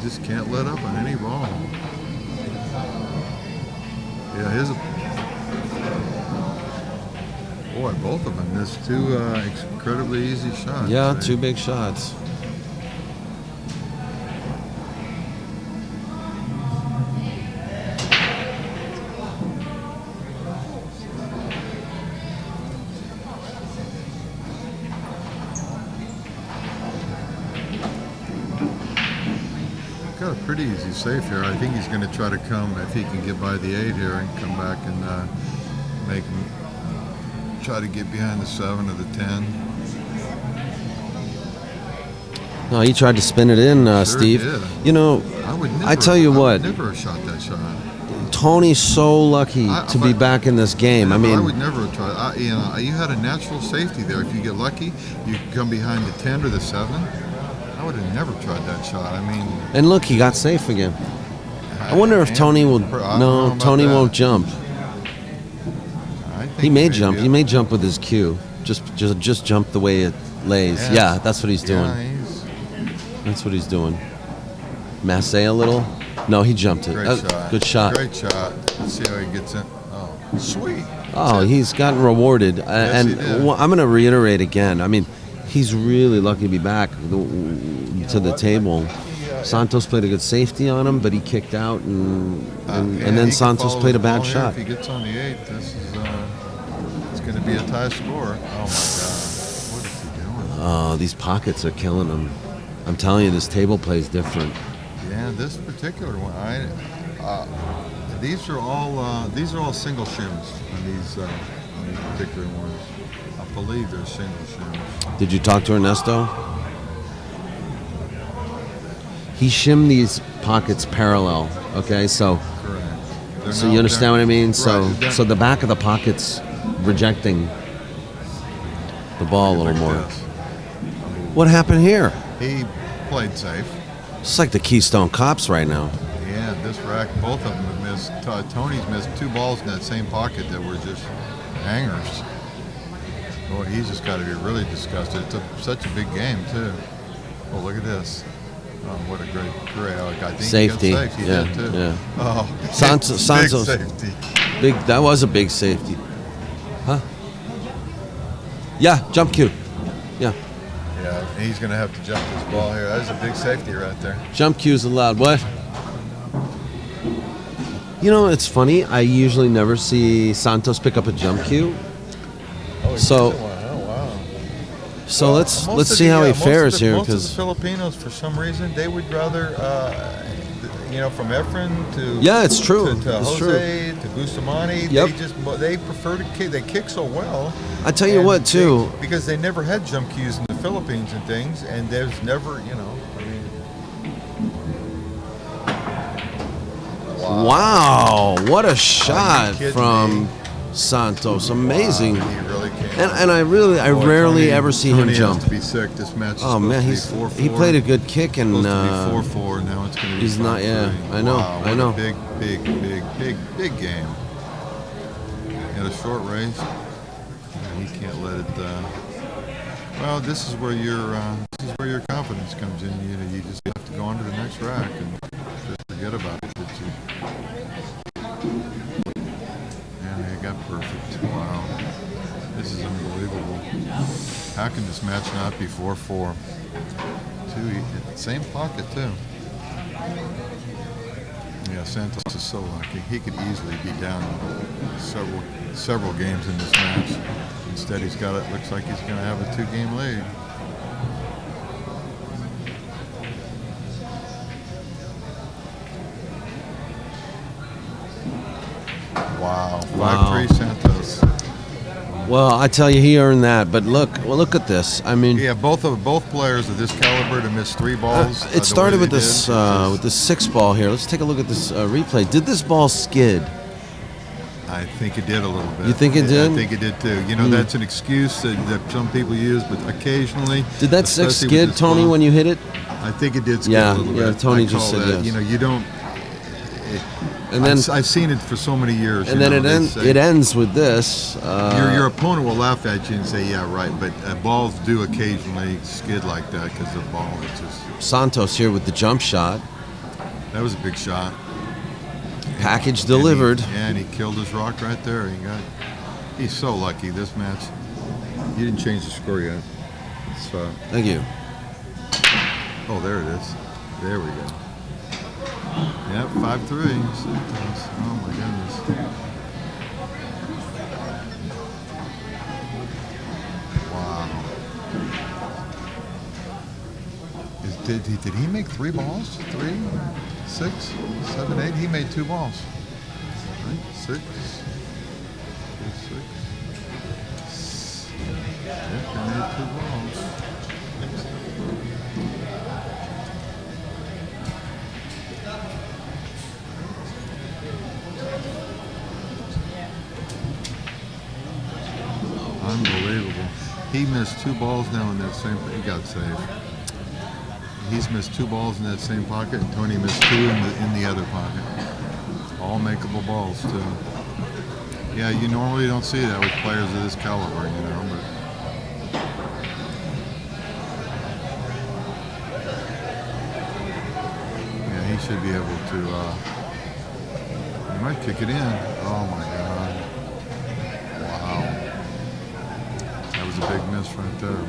Just can't let up on any ball. Yeah, boy, both of them missed two incredibly easy shots. Yeah, two big shots. Got a pretty easy safe here. I think he's going to try to come, if he can get by the 8 here, and come back and make him try to get behind the 7 or the 10. No, he tried to spin it in, Sure Steve. did. You know, I tell you what, never have shot that shot. Tony's so lucky to be back in this game. Yeah, I mean, I would never have tried. You know, you had a natural safety there. If you get lucky, you can come behind the 10 or the 7. I would have never tried that shot. I mean, and look, he got safe again. I wonder if Tony will. No, Tony won't jump. He may jump. He may jump with his cue. Just jump the way it lays. Yeah, that's what he's doing. That's what he's doing. Masse a little. No, he jumped it. Great shot. Good shot. Great shot. Let's see how he gets in. Oh, sweet. Oh, he's gotten rewarded. Yes, he did. I'm going to reiterate again. I mean, he's really lucky to be back to the table. Santos played a good safety on him, but he kicked out, and then Santos played a bad shot. If he gets on the 8, this is it's going to be a tie score. Oh my God, what is he doing? Oh, these pockets are killing him. I'm telling you, this table plays different. Yeah, this particular one. These are all single shims on these particular ones. I believe they're single shims. Did you talk to Ernesto? He shimmed these pockets parallel. Okay, so Correct. you understand what I mean? So Right, so the back of the pocket's rejecting the ball a little more. What happened here? He played safe. It's like the Keystone Cops right now. Yeah, this rack, both of them have missed. Tony's missed 2 balls in that same pocket that were just hangers. Boy, he's just got to be really disgusted. It's such a big game, too. Oh, look at this. Oh, what a great I think Safety. He got safe. He did, too. Yeah. Oh, Santos. big safety. That was a big safety. Huh? Yeah, jump cue. Yeah. Yeah, he's going to have to jump this ball here. That is a big safety right there. Jump cue's allowed. What? You know, it's funny. I usually never see Santos pick up a jump cue. Oh, So- oh wow. So let's Most of see how he most fares of the, here, Most of because the Filipinos, for some reason, they would rather, from Efren to yeah, it's true. to It's true. Jose to Bustamante, Yep. they prefer to kick. They kick so well. I tell you And what, too. because they never had jump cues in the Philippines and things, and there's never, Wow, what a shot kidding from me? Santos! Amazing. Wow, he really can. And I rarely ever see him Tony jump. has to be sick. This match is Oh man, supposed to be 4-4. he played a good kick, and Supposed to be 4-4. Now it's going to be he's not. 5-3. Yeah, I know. Wow, I know. what a big game. In a short race, he can't let it. Well, this is where your confidence comes in. You just have to go on to the next rack and just forget about it. Yeah, he got perfect. Wow, this is unbelievable. How can this match not be 4-4? Same pocket too. Yeah, Santos is so lucky. He could easily be down several games in this match. Instead, looks like he's going to have a 2-game lead. Wow, 5-3 Santos. Well, I tell you, he earned that. But look at this. I mean, Yeah, both players of this caliber to miss 3 balls. it started with this 6 ball here. Let's take a look at this replay. Did this ball skid? I think it did a little bit. You think it did? I think it did too. That's an excuse that some people use, but occasionally. Did that 6 especially with skid, this Tony, ball, when you hit it? I think it did skid Yeah, a little yeah, bit. Tony I just call said that. yes. You don't. And then I've seen it for so many years. and then it ends with this. Your opponent will laugh at you and say, "Yeah, right," but balls do occasionally skid like that because the ball is just. Santos here with the jump shot. That was a big shot. Package delivered. And he killed his rock right there. He's so lucky this match. You didn't change the score yet. So. Thank you. Oh, there it is. There we go. Yep, 5-3. Oh my goodness. Wow. Did he make 3 balls? 3, 6, 7, 8? He made 2 balls. Right? 6, Yep, they made 2 balls. Unbelievable. He missed 2 balls now in that same. He got saved. He's missed 2 balls in that same pocket, and Tony missed 2 in the other pocket. All makeable balls too. Yeah, you normally don't see that with players of this caliber, you know. But yeah, he should be able to. He might kick it in. Oh my God! Wow, that was a big miss right there.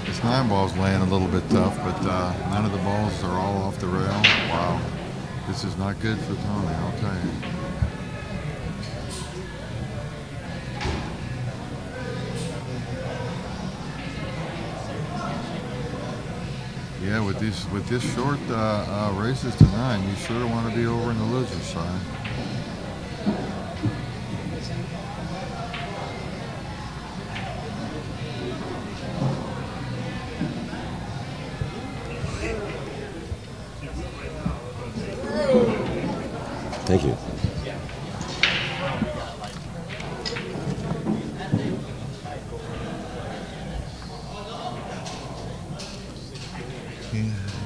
This 9 ball's laying a little bit tough, but none of the balls are all off the rail. Wow. This is not good for Tony, I'll tell you. Yeah, with this short races to 9, you sure want to be over in the loser's side. Thank you.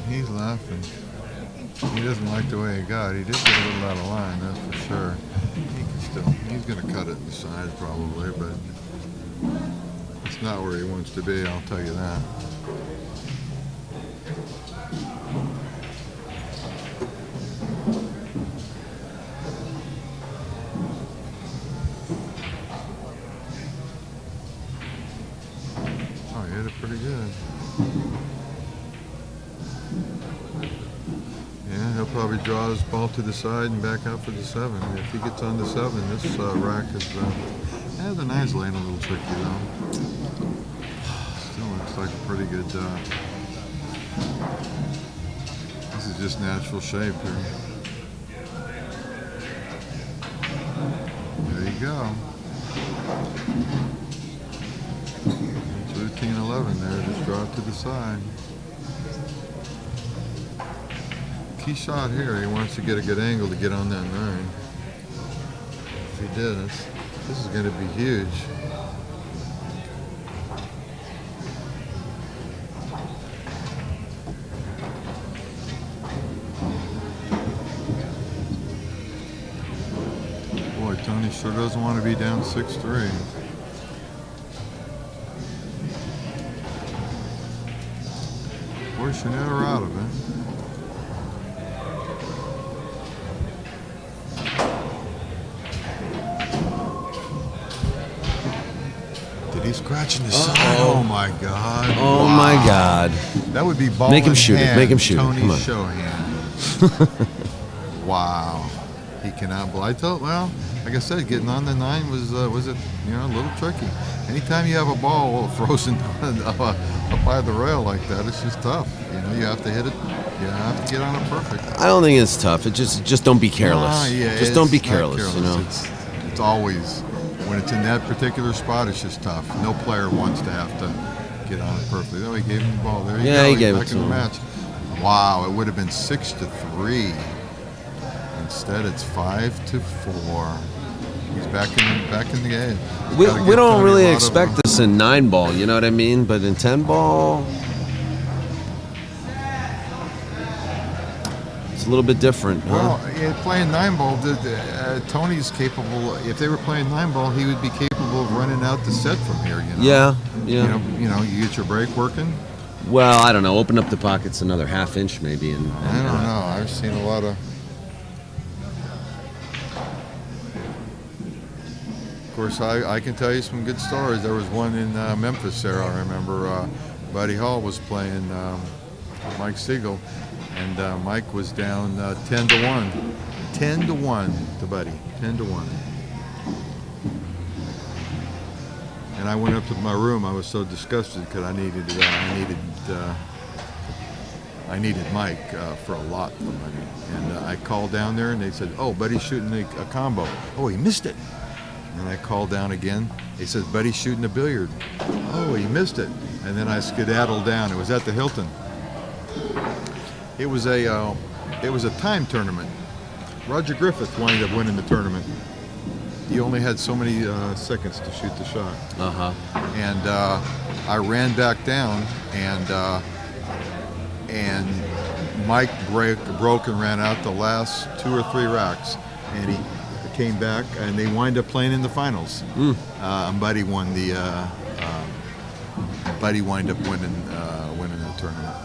He's laughing. He doesn't like the way he got. He did get a little out of line, that's for sure. He's going to cut it in the side probably, but it's not where he wants to be, I'll tell you that. Pretty good. Yeah, he'll probably draw his ball to the side and back out for the 7. If he gets on the 7, this rack is. Yeah, the 9's laying a little tricky though. Still looks like a pretty good. This is just natural shape here. There you go. 11 there, just draw it to the side. Key shot here, he wants to get a good angle to get on that 9. If he does, this is going to be huge. Boy, Tony sure doesn't want to be down 6-3. You're never out of it. Did he scratch in the side? Oh my God! Oh wow. My God! That would be ball. Make him in shoot hand, it. Make him shoot Tony it. Come on. Chohan. Wow. He cannot. I told. Well, like I said, getting on the 9 was a little tricky. Anytime you have a ball frozen up by the rail like that, it's just tough. You know, you have to hit it. You have to get on it perfect. I don't think it's tough. It just don't be careless. Yeah, just don't be careless. You know, it's always when it's in that particular spot. It's just tough. No player wants to have to get on it perfectly. Oh, he gave him the ball. There you go. Yeah, he He's gave back it to in the him. match. Wow, it would have been 6-3. Instead, it's 5-4. He's back in the game. We don't really expect this in 9 ball, you know what I mean? But in 10 ball, it's a little bit different. Well, Huh? playing 9 ball, Tony's capable. If they were playing 9 ball, he would be capable of running out the set from here. You know? Yeah. You get your break working. Well, I don't know. Open up the pockets another ½ inch maybe. I don't know. I've seen a lot of. Of course, I can tell you some good stories. There was one in Memphis there, I remember. Buddy Hall was playing Mike Siegel, and Mike was down 10-1. 10-1 to Buddy, 10-1. And I went up to my room. I was so disgusted because I needed Mike for a lot of money. And I called down there, and they said, "Oh, Buddy's shooting a combo. Oh, he missed it." And I called down again. He says, "Buddy's shooting a billiard." Oh, he missed it. And then I skedaddled down. It was at the Hilton. It was a time tournament. Roger Griffith wound up winning the tournament. He only had so many seconds to shoot the shot. And I ran back down, and Mike broke and ran out the last 2 or 3 racks, and he came back, and they wind up playing in the finals. And Buddy won the. Buddy wind up winning the tournament.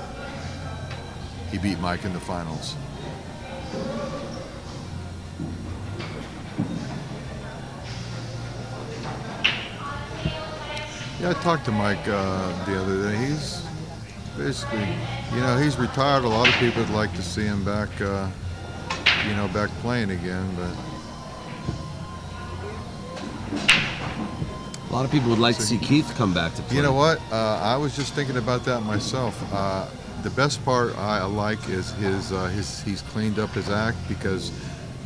He beat Mike in the finals. Yeah, I talked to Mike the other day. He's basically, he's retired. A lot of people would like to see him back, back playing again. But a lot of people would like to see Keith come back to play. you know what? I was just thinking about that myself. The best part I like is he's cleaned up his act, because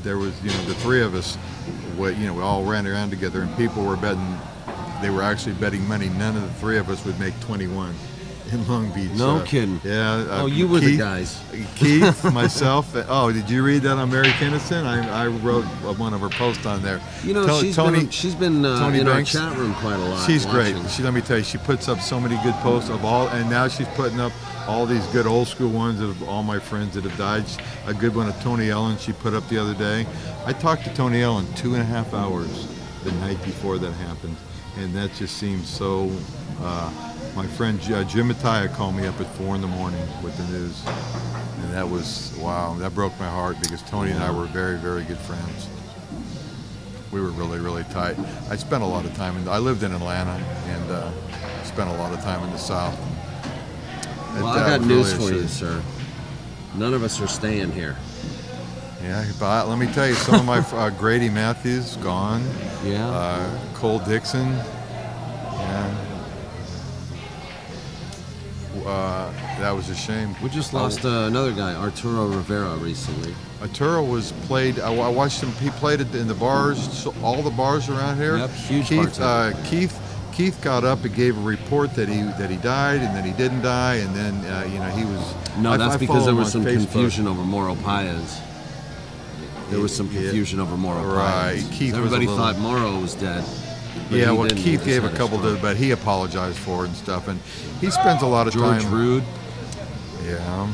there was, the 3 of us, we all ran around together, and people were betting. They were actually betting money. None of the 3 of us would make 21 in Long Beach. No kidding. Yeah. You were the guys. Keith, myself. Oh, did you read that on Mary Kinnison? I wrote one of her posts on there. She's been in our chat room quite a lot. She's watching. great. Let me tell you, she puts up so many good posts of all, and now she's putting up all these good old school ones of all my friends that have died. A good one of Tony Ellen she put up the other day. I talked to Tony Ellen 2.5 hours the night before that happened. And that just seems so. My friend Jim Mattia called me up at 4 in the morning with the news, and that was wow. That broke my heart, because Tony and I were very, very good friends. We were really, really tight. I spent a lot of time I lived in Atlanta, and spent a lot of time in the South. Well, I got news for you, sir. None of us are staying here. Yeah, but let me tell you, some of my Grady Matthews gone. Yeah. Cole Dixon. Yeah. That was a shame. We just lost another guy, Arturo Rivera, recently. Arturo was played. I watched him. He played it in the bars, all the bars around here. Yep, huge bars. Keith got up and gave a report that he died, and then he didn't die, and then he was. No, that's because there was some Facebook. confusion over Moro Paez. There was some confusion over Moro Paez. Right, Keith. Everybody thought Moro was dead. Yeah, well, Keith gave a couple to, but he apologized for it and stuff, and he spends a lot of time. George Rude. Yeah.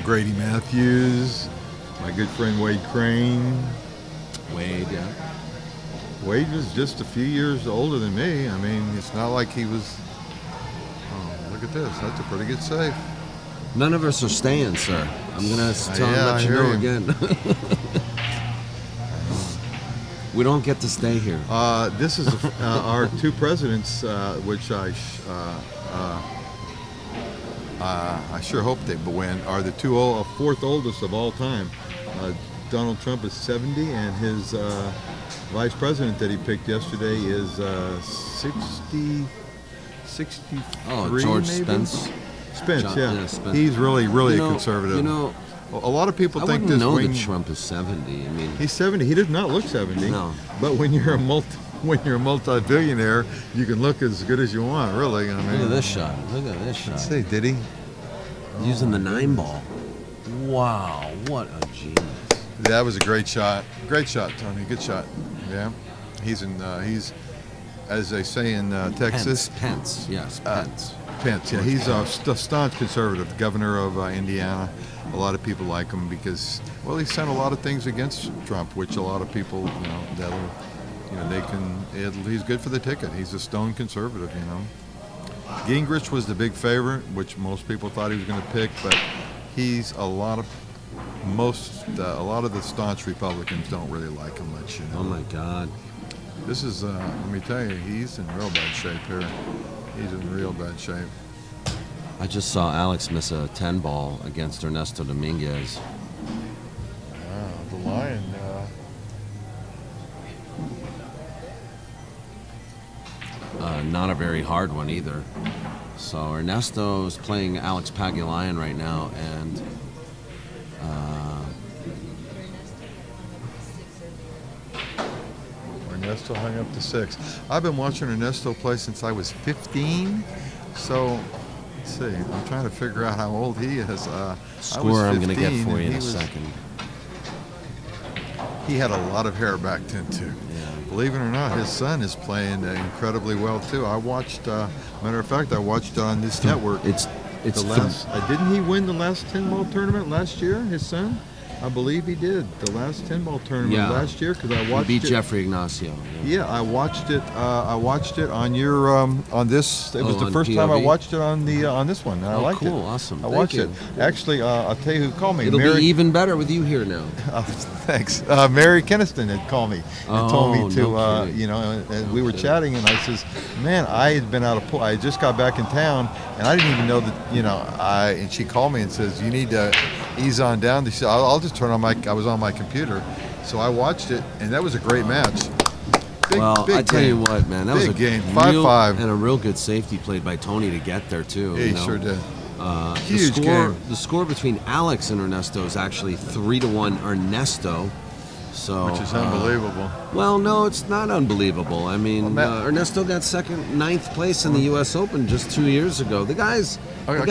Grady Matthews, my good friend Wade Crane. Wade, yeah. Wade was just a few years older than me. I mean, it's not like he was. Oh, look at this. That's a pretty good save. None of us are staying, sir. I'm going to let you know again. We don't get to stay here. This is our 2 presidents, which I sure hope they win, are the 4th oldest of all time. Donald Trump is 70, and his vice president that he picked yesterday is 63, George maybe? Spence. Spence, yeah, Spence. He's really a conservative. A lot of people think this. I wouldn't know that Trump is 70. I mean, he's 70. He does not look 70. No. But when you're a multi-billionaire, you can look as good as you want. Really, I mean. Look at this shot. Look at this shot. Let's see, did he? Using the 9 ball. Wow, what a genius. That was a great shot. Great shot, Tony. Good shot. Yeah. He's as they say in Texas. Pence. Yes, Pence. Pence. Yeah, he's a staunch conservative, governor of Indiana. A lot of people like him because, well, he sent a lot of things against Trump, which a lot of people, he's good for the ticket. He's a stone conservative, Gingrich was the big favorite, which most people thought he was going to pick, but he's a lot of the staunch Republicans don't really like him much. Oh my God! This is, let me tell you, he's in real bad shape here. He's in real bad shape. I just saw Alex miss a 10 ball against Ernesto Dominguez. The Lion. Not a very hard one either. So Ernesto is playing Alex Pagulayan right now, and Ernesto hung up to 6. I've been watching Ernesto play since I was 15. So, let's see. I'm trying to figure out how old he is. Score I'm going to get for you in a was, second. He had a lot of hair back then, too. Yeah. Believe it or not, his son is playing incredibly well, too. I watched, matter of fact, I watched on this network. Didn't he win the last 10-ball tournament last year, his son? I believe he did the last 10-ball tournament last year because I watched. He beat Jeffrey Ignacio. Yeah, I watched it. I watched it on your on this. It was the first POV? time I watched it on the on this one. And I liked it. Cool, awesome. I watched it. Actually, I'll tell you who called me. It'll be even better with you here now. Thanks. Mary Keniston had called me and told me to, and we were chatting, and I says, "Man, I had been out of pool. I just got back in town, and I didn't even know that, And she called me and says, "You need to ease on down." She said, "I'll just turn on I was on my computer," so I watched it, and that was a great match. Big I tell you what, man, that was a game, 5-5, and a real good safety played by Tony to get there too. Yeah, he sure did. Huge game. The score between Alex and Ernesto is actually 3-1 Ernesto. So, which is unbelievable. Well, no, it's not unbelievable. I mean, Ernesto got ninth place in the U.S. Open just 2 years ago. The guy's not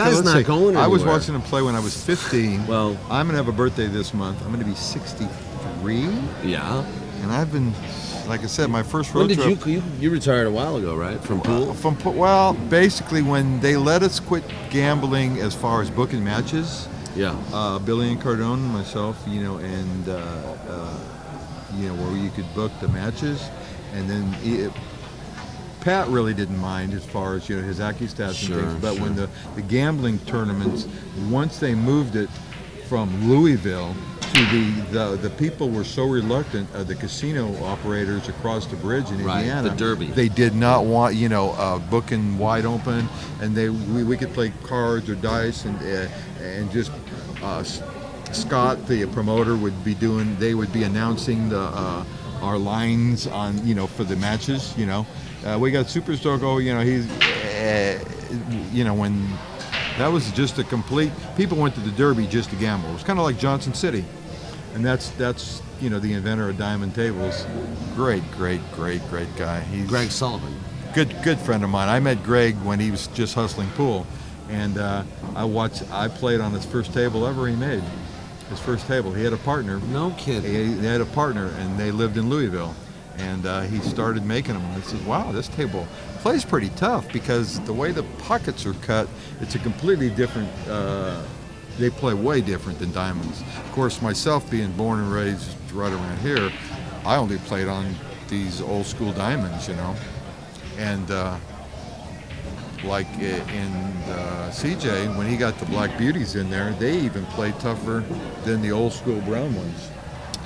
going anywhere. I was watching him play when I was 15. Well, I'm going to have a birthday this month. I'm going to be 63. Yeah. And I've been, like I said, my first road trip. When did you retired a while ago, right? From pool? Well, basically when they let us quit gambling as far as booking matches. Yeah. Billy and Cardone, myself, where you could book the matches, and then Pat really didn't mind as far as his Aki stats and things. But when the gambling tournaments, once they moved it from Louisville to the people were so reluctant, the casino operators across the bridge in Indiana, the Derby, they did not want booking wide open, and we could play cards or dice and just. Scott, the promoter, would be announcing our lines on for the matches. We got Suuperstroke. He's when that was just a complete. People went to the Derby just to gamble. It was kind of like Johnson City, and that's the inventor of diamond tables. Great guy. He's Greg Sullivan. Good friend of mine. I met Greg when he was just hustling pool, and I played on his first table ever he made. His first table. He had a partner. No kidding. He had a partner, and they lived in Louisville. And he started making them. And I said, "Wow, this table plays pretty tough because the way the pockets are cut, it's a completely different. They play way different than diamonds. Of course, myself being born and raised right around here, I only played on these old school diamonds, and." Like in CJ, when he got the black beauties in there, they even played tougher than the old school brown ones.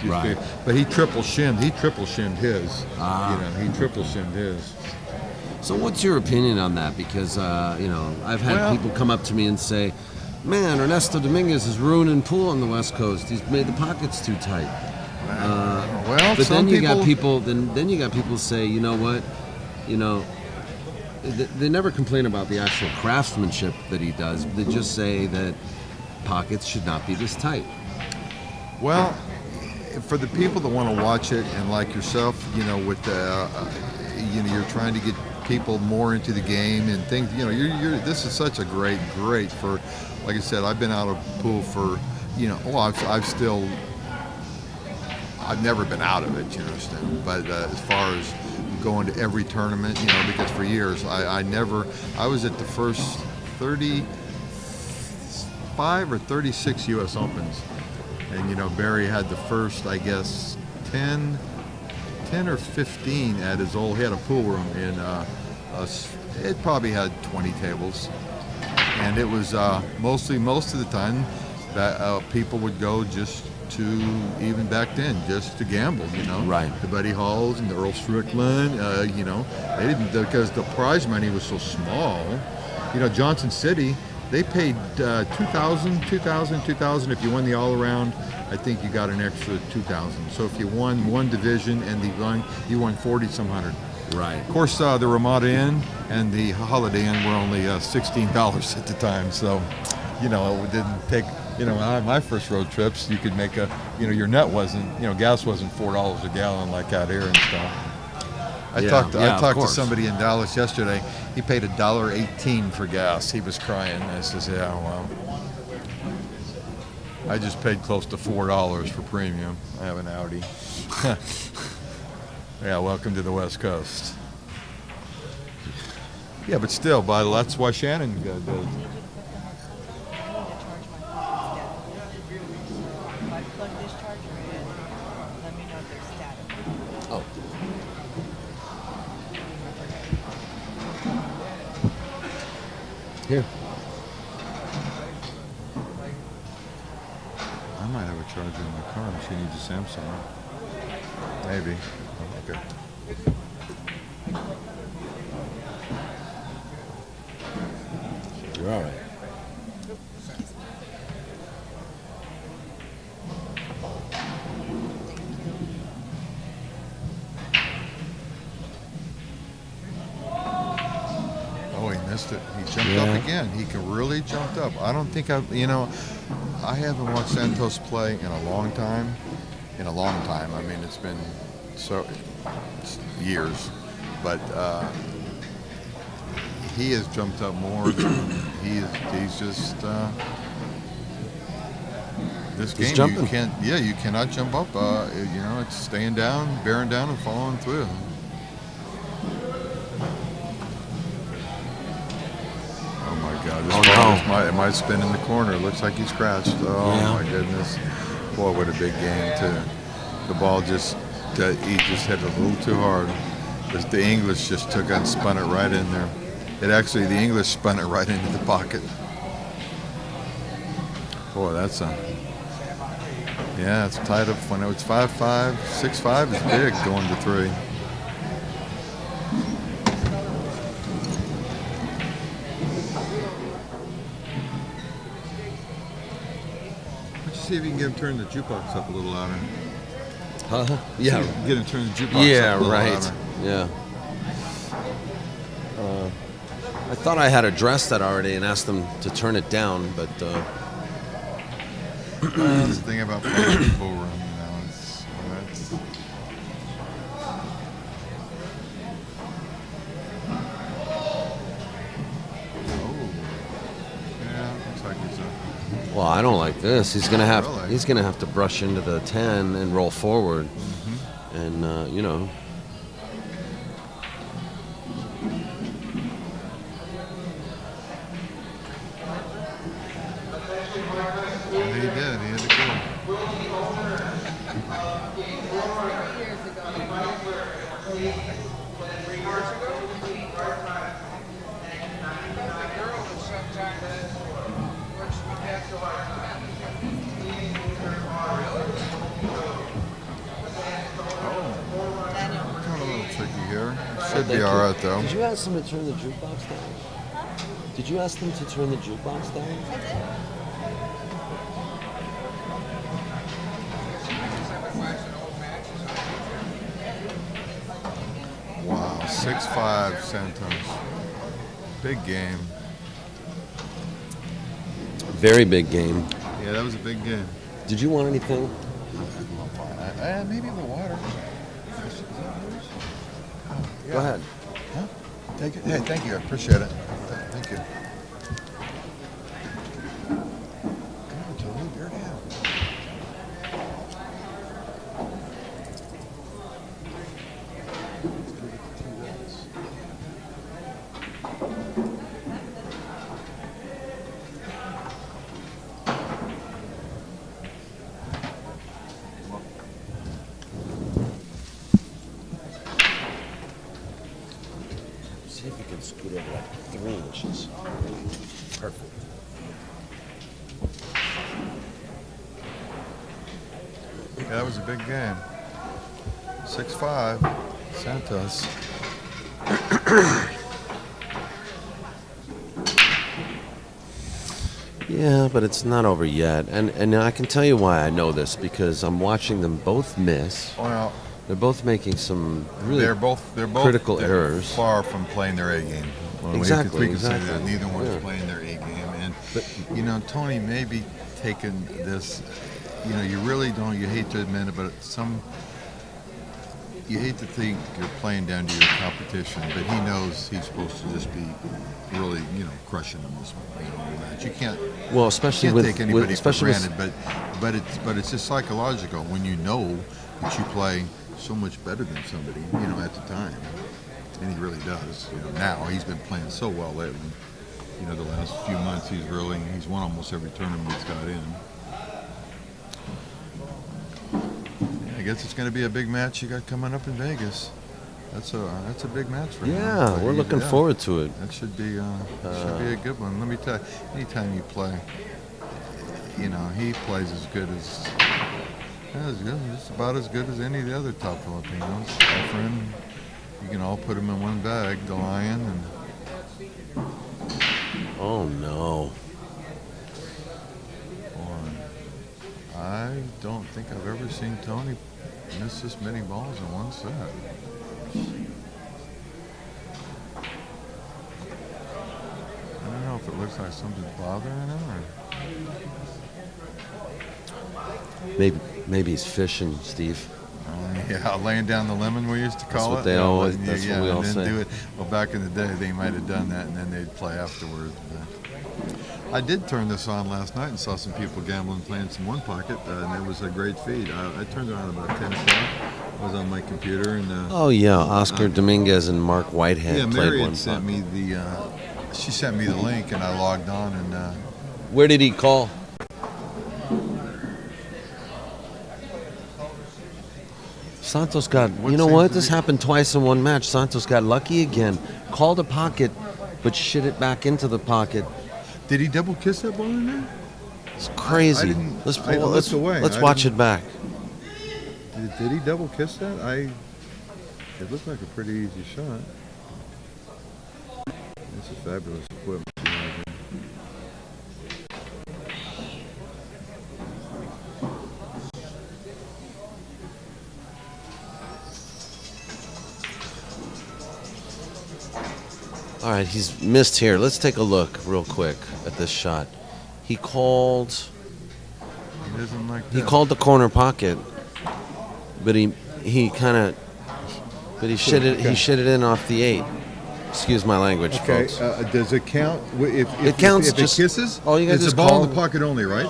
Right. But he triple shimmed his. He triple shimmed his. So what's your opinion on that? Because, I've had people come up to me and say, man, Ernesto Dominguez is ruining pool on the West Coast. He's made the pockets too tight. But then you got people say, you know what, they never complain about the actual craftsmanship that he does. They just say that pockets should not be this tight. Well, for the people that want to watch it, and like yourself, with the, you're trying to get people more into the game and things. This is such a great for. Like I said, I've been out of pool for, I've never been out of it, you understand. But as far as going to every tournament, because for years I was at the first 35 or 36 U.S. Opens, and Barry had the first, I guess, 10 or 15 at his old. He had a pool room in. It probably had 20 tables, and it was most of the time that people would go just to, even back then, just to gamble, Right. The Buddy Halls and the Earl Strickland, they didn't, because the prize money was so small. Johnson City, they paid $2,000. If you won the all-around, I think you got an extra $2,000. So if you won one division and you won 40-some hundred. Right. Of course, the Ramada Inn and the Holiday Inn were only $16 at the time. So, it didn't take. On my first road trips, you could make your net wasn't, gas wasn't $4 a gallon like out here and stuff. I Yeah, talked yeah, of to course. somebody in Dallas yesterday. He paid $1.18 for gas. He was crying. I says, yeah, well, I just paid close to $4 for premium. I have an Audi. Yeah, welcome to the West Coast. Yeah, but still, that's why Shannon does. Oh. Here. I might have a charger in my car. She needs a Samsung. Maybe. Okay. You're all right. Oh, he missed it. He jumped up again. He can really jumped up. I don't think I haven't watched Santos play in a long time. I mean, it's been years, but he has jumped up more. He's just this He's game. jumping. You cannot jump up. It's staying down, bearing down, and following through. Oh my God! This ball it might spin in the corner. It looks like he scratched. Oh Yeah. my goodness! Boy, what a big game too. The ball he just hit it a little too hard. The English just took and spun it right in there. The English spun it right into the pocket. Boy, it's tied up. When it's 5-5, 6-5 is big going to 3. Let's see if you can get him turn the jukebox up a little louder. Huh? Yeah. Get him turn the jukebox up a little louder. Yeah. I thought I had addressed that already and asked them to turn it down, but That's the thing about playing in the pool room, looks like it's well, I don't like this. He's gonna have Really? to brush into the 10 and roll forward, and He did. He had to go. Kind of a little tricky here. Should be all right though. Did you ask them to turn the jukebox down? Did you ask them to turn the jukebox down? Wow, 6-5 Santos. Big game. Very big game. Yeah, that was a big game. Did you want anything? Maybe the water. Go ahead. Huh? Take it. Hey, thank you. I appreciate it. Thank you. Come on, Tony. Bear down. See if you can scoot over like 3 inches. Perfect. Yeah, that was a big game. 6-5 Santos. Yeah, but it's not over yet. And I can tell you why I know this, because I'm watching them both miss. Well, They're both making some really they're both critical errors. Far from playing their A game. Well, Exactly, we can say that exactly. neither one's Yeah. playing their A game, and Tony may be taking this. You really don't. You hate to admit it, but you hate to think you're playing down to your competition, but he knows he's supposed to just be really, crushing them this match. You can't. Well, especially can't take anybody for especially granted, but it's just psychological when you know that you play so much better than somebody, at the time, and he really does. Now he's been playing so well lately. The last few months he's won almost every tournament he's got in. I guess it's going to be a big match you got coming up in Vegas. That's a big match for him. Yeah, we're looking forward to it. That should be a good one. Let me tell you, anytime you play, he plays as good as just about as good as any of the other top Filipinos. My friend, you can all put him in one bag, the Lion, and oh no. I don't think I've ever seen Tony miss this many balls in one set. I don't know if it looks like something's bothering him or... Maybe he's fishing, Steve. Yeah, laying down the lemon, we used to call it. That's what we all say. Do it. Well, back in the day, they might have done that, and then they'd play afterwards. I did turn this on last night and saw some people gambling, playing some one pocket, and it was a great feed. I turned it on about 10 o'clock. I was on my computer and. Oh yeah, Oscar Dominguez and Mark Whitehead yeah, played Mary one. Had sent me the. She sent me the link, and I logged on and. Where did he call? Santos got. You know what? This happened twice in one match. Santos got lucky again. Called a pocket, but shit it back into the pocket. Did he double kiss that ball in there? It's crazy. Let's watch it back. Did he double kiss that? It looked like a pretty easy shot. This is fabulous equipment. All right, he's missed here. Let's take a look real quick at this shot. He called. He doesn't like that. He called the corner pocket, but he shit it in off the 8. Excuse my language, folks. Does it count if it counts? If it kisses? All you gotta it's do a is ball call. in the pocket only, right?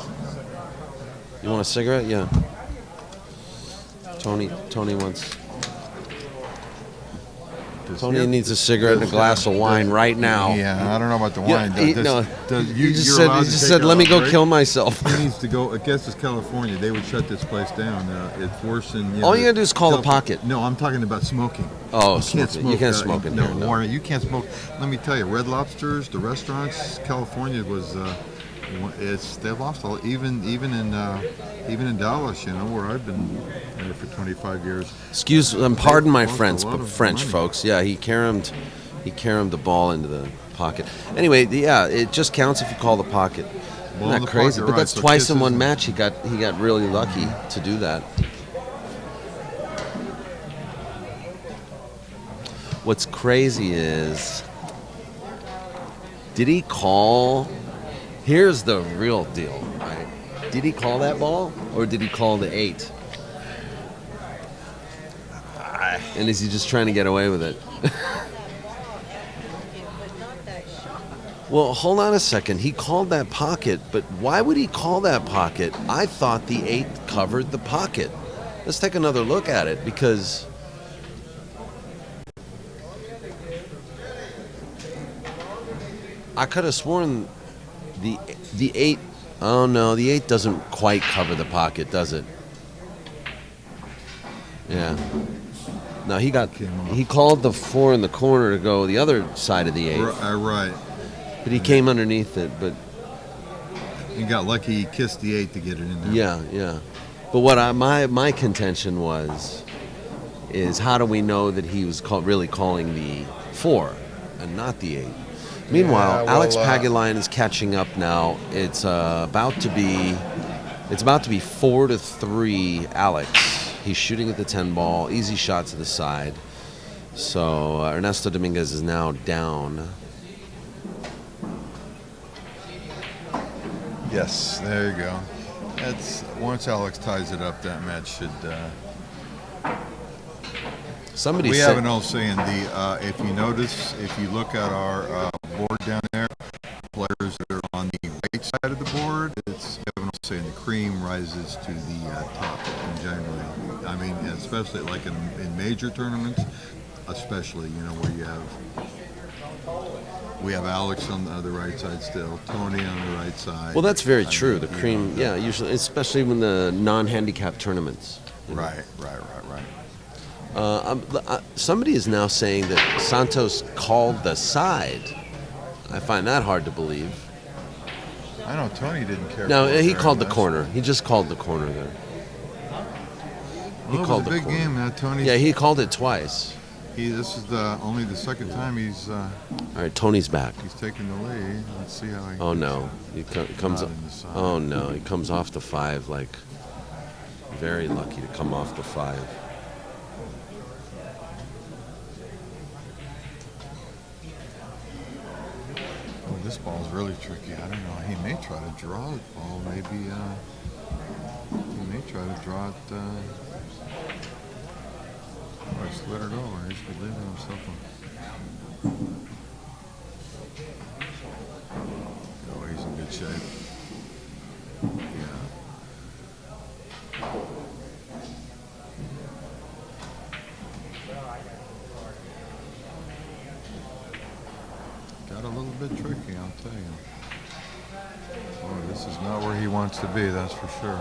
You want a cigarette? Yeah. Tony wants. Tony needs a cigarette and a glass of wine right now. Yeah, I don't know about the wine. You just said, let me go kill myself. He needs to go. I guess it's California. They would shut this place down. It's worse than. All you gotta do is call the pocket. No, I'm talking about smoking. Oh, you can't smoke in here. No, Warren, you can't smoke. Let me tell you, Red Lobsters, the restaurants, California was. They've lost all. Even in Dallas, where I've been there for 25 years. Pardon my French, but French folks. Yeah, he caromed the ball into the pocket. Anyway, yeah, it just counts if you call the pocket. Isn't that crazy? But that's twice in one match. He got really lucky to do that. What's crazy is, did he call? Here's the real deal, right? Did he call that ball, or did he call the 8? And is he just trying to get away with it? Well, hold on a second. He called that pocket, but why would he call that pocket? I thought the 8 covered the pocket. Let's take another look at it, because I could have sworn the 8. Oh no, the 8 doesn't quite cover the pocket, does it? Yeah. No, he called the 4 in the corner to go the other side of the 8. Right. But he came underneath it, but he got lucky. He kissed the 8 to get it in there. Yeah. But what my contention is how do we know that he was really calling the 4 and not the 8? Meanwhile, Alex Pagulayan is catching up now. It's about to be 4-3, Alex. He's shooting at the 10 ball, easy shot to the side. So Ernesto Dominguez is now down. Yes, there you go. Once Alex ties it up, that match should Somebody We said, have an old saying. If you notice, if you look at our board down there, players that are on the right side of the board, it's we have an old saying: the cream rises to the top. And generally, I mean, especially like in major tournaments, especially where we have Alex on the right side still, Tony on the right side. well, that's very true. The cream, yeah, usually, especially when the non-handicap tournaments. Right. Somebody is now saying that Santos called the side. I find that hard to believe. I know Tony didn't care. No, for it he very called the much. corner. He just called the corner there. He Well, called it the was a big corner. game. Tony. Yeah, he called it twice. This is only the second time he's All right, Tony's back. taken the lead. Let's see how he. Oh no, he comes. Not in the side. Oh no, he comes off the 5 like very lucky to come off the 5. Oh, this ball's really tricky. I don't know. He may try to draw the ball. Maybe he may try to draw it. Or slid it over. He's believing himself. Oh, he's in good shape. Yeah. Got a little bit tricky, I'll tell you. Oh, this is not where he wants to be, that's for sure.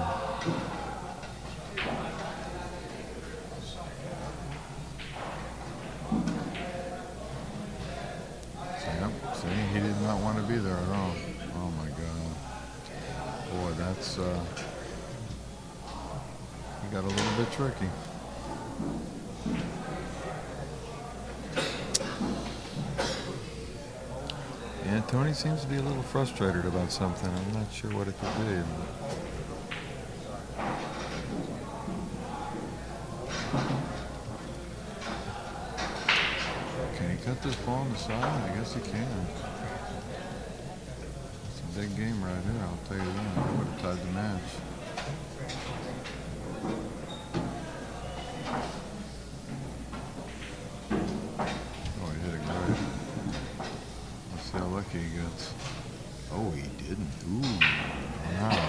See, he did not want to be there at all. Oh my God. Boy, that's, he got a little bit tricky. Yeah, Tony seems to be a little frustrated about something. I'm not sure what it could be. Can he cut this ball on the side? I guess he can. It's a big game right here, I'll tell you that. I would have tied the match. Oh, he hit it great. Let's see how lucky he gets. Oh, he didn't. Ooh, wow.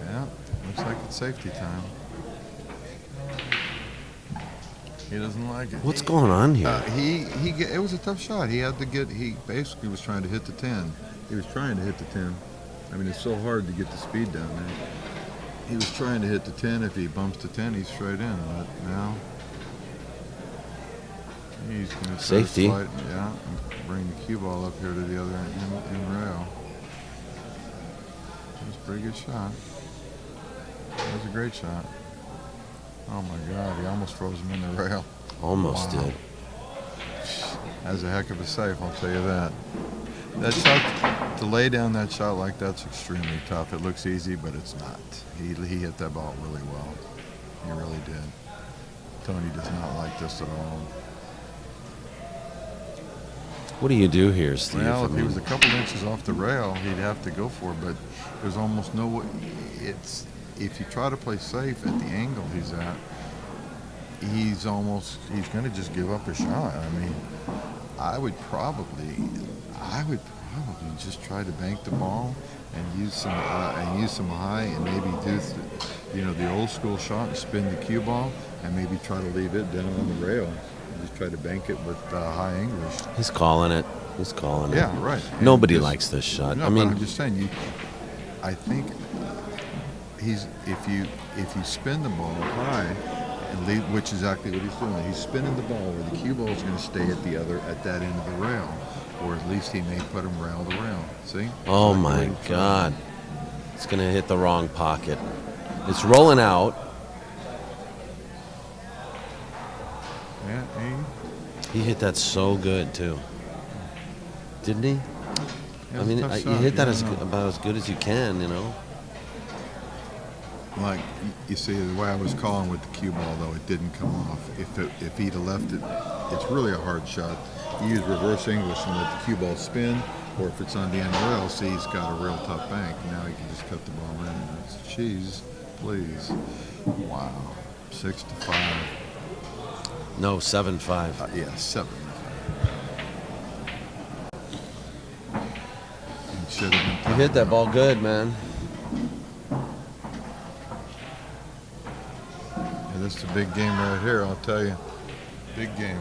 Yeah, looks like it's safety time. He doesn't like it. What's going on here? It was a tough shot. He basically was trying to hit the 10. He was trying to hit the 10. I mean, it's so hard to get the speed down there. He was trying to hit the 10. If he bumps the 10, he's straight in. But now, he's going to Safety. and bring the cue ball up here to the other end rail. That was a pretty good shot. That was a great shot. Oh my God, he almost froze him in the rail. Almost did. That's a heck of a save, I'll tell you that. That shot, to lay down that shot like that's extremely tough. It looks easy, but it's not. He hit that ball really well. He really did. Tony does not like this at all. What do you do here, Steve? Well, if he was a couple inches off the rail, he'd have to go for it, but there's almost no way. If you try to play safe at the angle he's at, he's going to just give up a shot. I mean, I would probably just try to bank the ball and use some high and maybe do the old school shot and spin the cue ball and maybe try to leave it down on the rail and just try to bank it with high English. He's calling it. Yeah, right. Nobody likes this shot. No, I mean, but I'm just saying. I think if you spin the ball high and leave, which is exactly what he's doing. He's spinning the ball where the cue ball is going to stay at that end of the rail, or at least he may put him rail to rail. See? oh my God. It's going to hit the wrong pocket. It's rolling out. Yeah, He hit that so good, too. Didn't he? I mean, you hit that about as good as you can, Like, you see, the way I was calling with the cue ball, though, it didn't come off. If he'd have left it, it's really a hard shot. You use reverse English and let the cue ball spin, or if it's on the end rail, see, he's got a real tough bank. Now he can just cut the ball in. It's cheese, please. Wow. 6-5. No, 7-5. Yeah, 7. Should have You hit that ball good, man. Yeah, this is a big game right here, I'll tell you. Big game.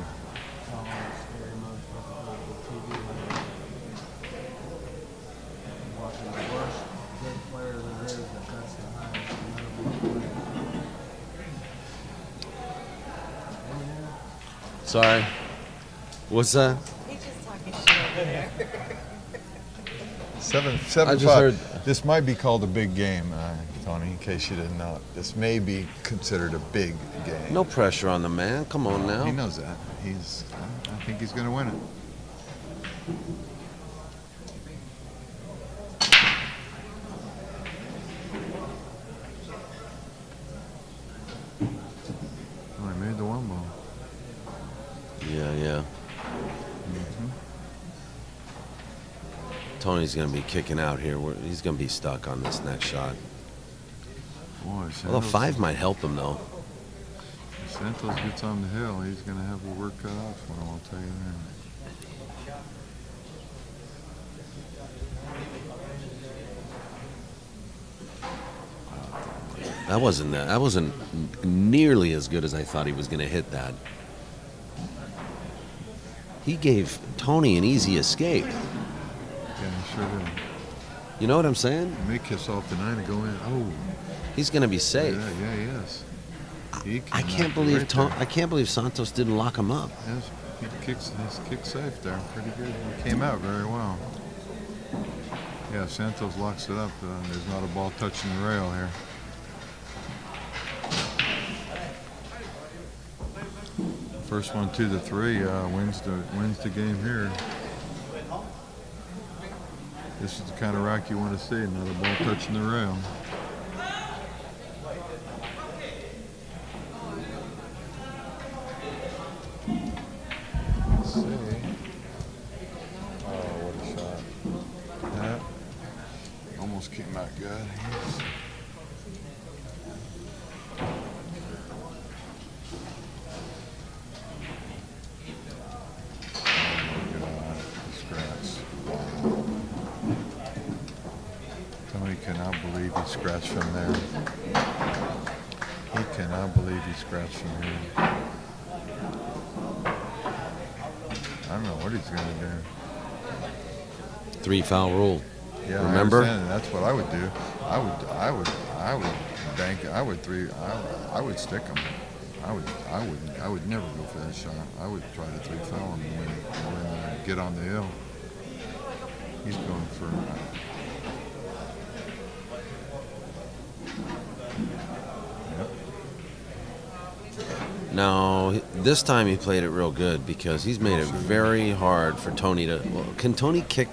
Sorry. What's that? He's just talking shit over there. 7-5. I just heard. This might be called a big game, Tony, in case you didn't know it. This may be considered a big game. No pressure on the man. Come on now. He knows that. I think he's going to win it. Oh, I made the one ball. Yeah. Tony's going to be kicking out here. He's going to be stuck on this next shot. Boy, Well, the 5 might help him, though. If Santos gets on the hill, he's going to have the work cut out for him, I'll tell you that. That wasn't nearly as good as I thought he was going to hit that. He gave Tony an easy escape. Yeah, he sure did. You know what I'm saying? He may kiss off the 9 and go in. Oh, He's going to be safe. yeah, he is. He I can can't knock it believe right I can't believe Santos didn't lock him up. there. He's kicked safe there. Pretty good. He came out very well. Yeah, Santos locks it up. There's not a ball touching the rail here. First one 2-3 wins the game here. This is the kind of rack you want to see, not a ball touching the rail. Let's see. Oh, what a shot. That almost came out good. Tony cannot believe he scratched from there. He cannot believe he scratched from here. I don't know what he's gonna do. 3 foul rule. Yeah, Remember? I understand. That's what I would do. I would bank. I would stick him. I would never go for that shot. I would try to 3 foul him and get on the hill. He's going for. No, this time he played it real good because he's made it very hard for Tony to. Well, can Tony kick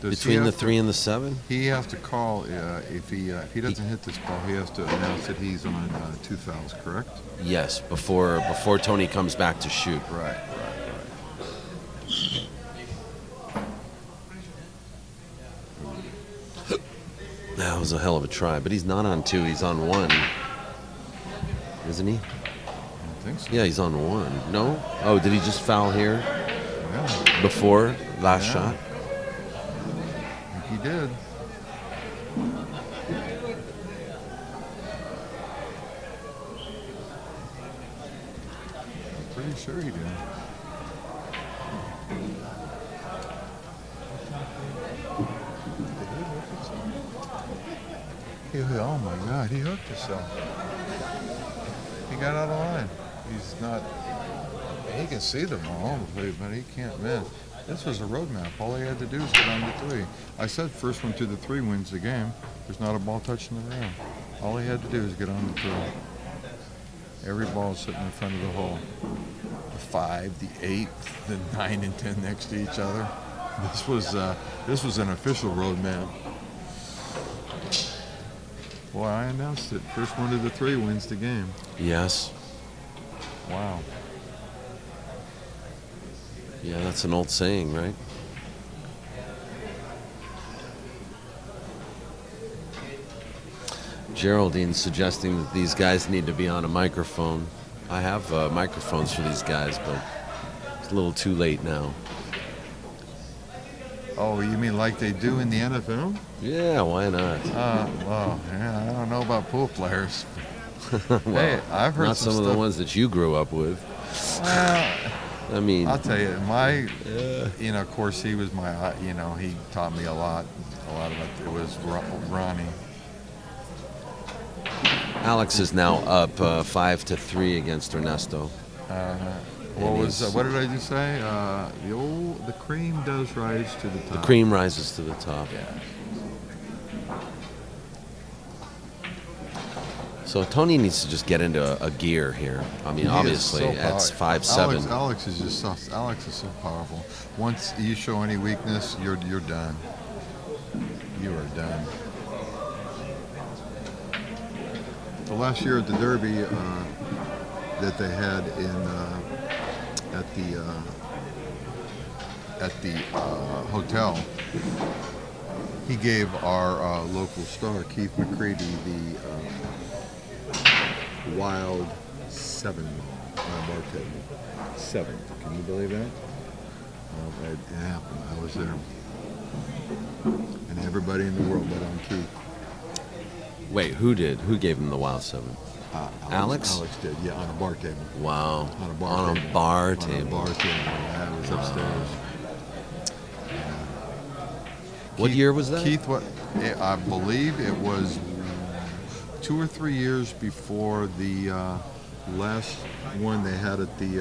between the 3 and the 7? He has to call if he doesn't hit this ball. He has to announce that he's on 2 fouls. Correct? Yes, before Tony comes back to shoot. Right. That was a hell of a try, but he's not on 2. He's on 1, isn't he? I think so. Yeah, he's on 1. No? Oh, did he just foul here Yeah, before last Yeah. shot? I think he did. I'm pretty sure he did. Oh my God, he hooked himself. He got out of line. He's not, he can see the ball, but he can't miss. This was a roadmap. All he had to do was get on the 3. I said first one to the 3 wins the game. There's not a ball touching the rail. All he had to do is get on the 3. Every ball is sitting in front of the hole. The 5, the 8, the 9 and 10 next to each other. This was an official roadmap. Boy, I announced it. First one to the 3 wins the game. Yes. Wow. Yeah, that's an old saying, right? Geraldine suggesting that these guys need to be on a microphone. I have microphones for these guys, but it's a little too late now. Oh, you mean like they do in the NFL? Yeah, why not? Well, yeah, I don't know about pool players. Well, Hey, I've heard not some of the stuff. ones that you grew up with. Well, I mean, I'll tell you, you know, of course, he was my, you know, he taught me a lot about it. It was Ronnie. Alex is now up 5-3 against Ernesto. What did I just say? The cream does rise to the top. The cream rises to the top. Yeah. So Tony needs to just get into a gear here. I mean, He is obviously, so it's powerful. 5'7". Alex is just so, Alex is so powerful. Once you show any weakness, you're done. You are done. The last year at the Derby that they had at the hotel, he gave our local star Keith McCready the Wild 7 on a bar table. 7. Can you believe that? It happened. I was there. And everybody in the world bet on Keith. Wait, who did? Who gave him the Wild 7? Alex? Alex did, yeah, on a bar table. Wow. On a bar table. A bar On table. a bar table. Yeah, it was upstairs. What year was that? Keith, I believe it was 2 or 3 years before the last one they had at the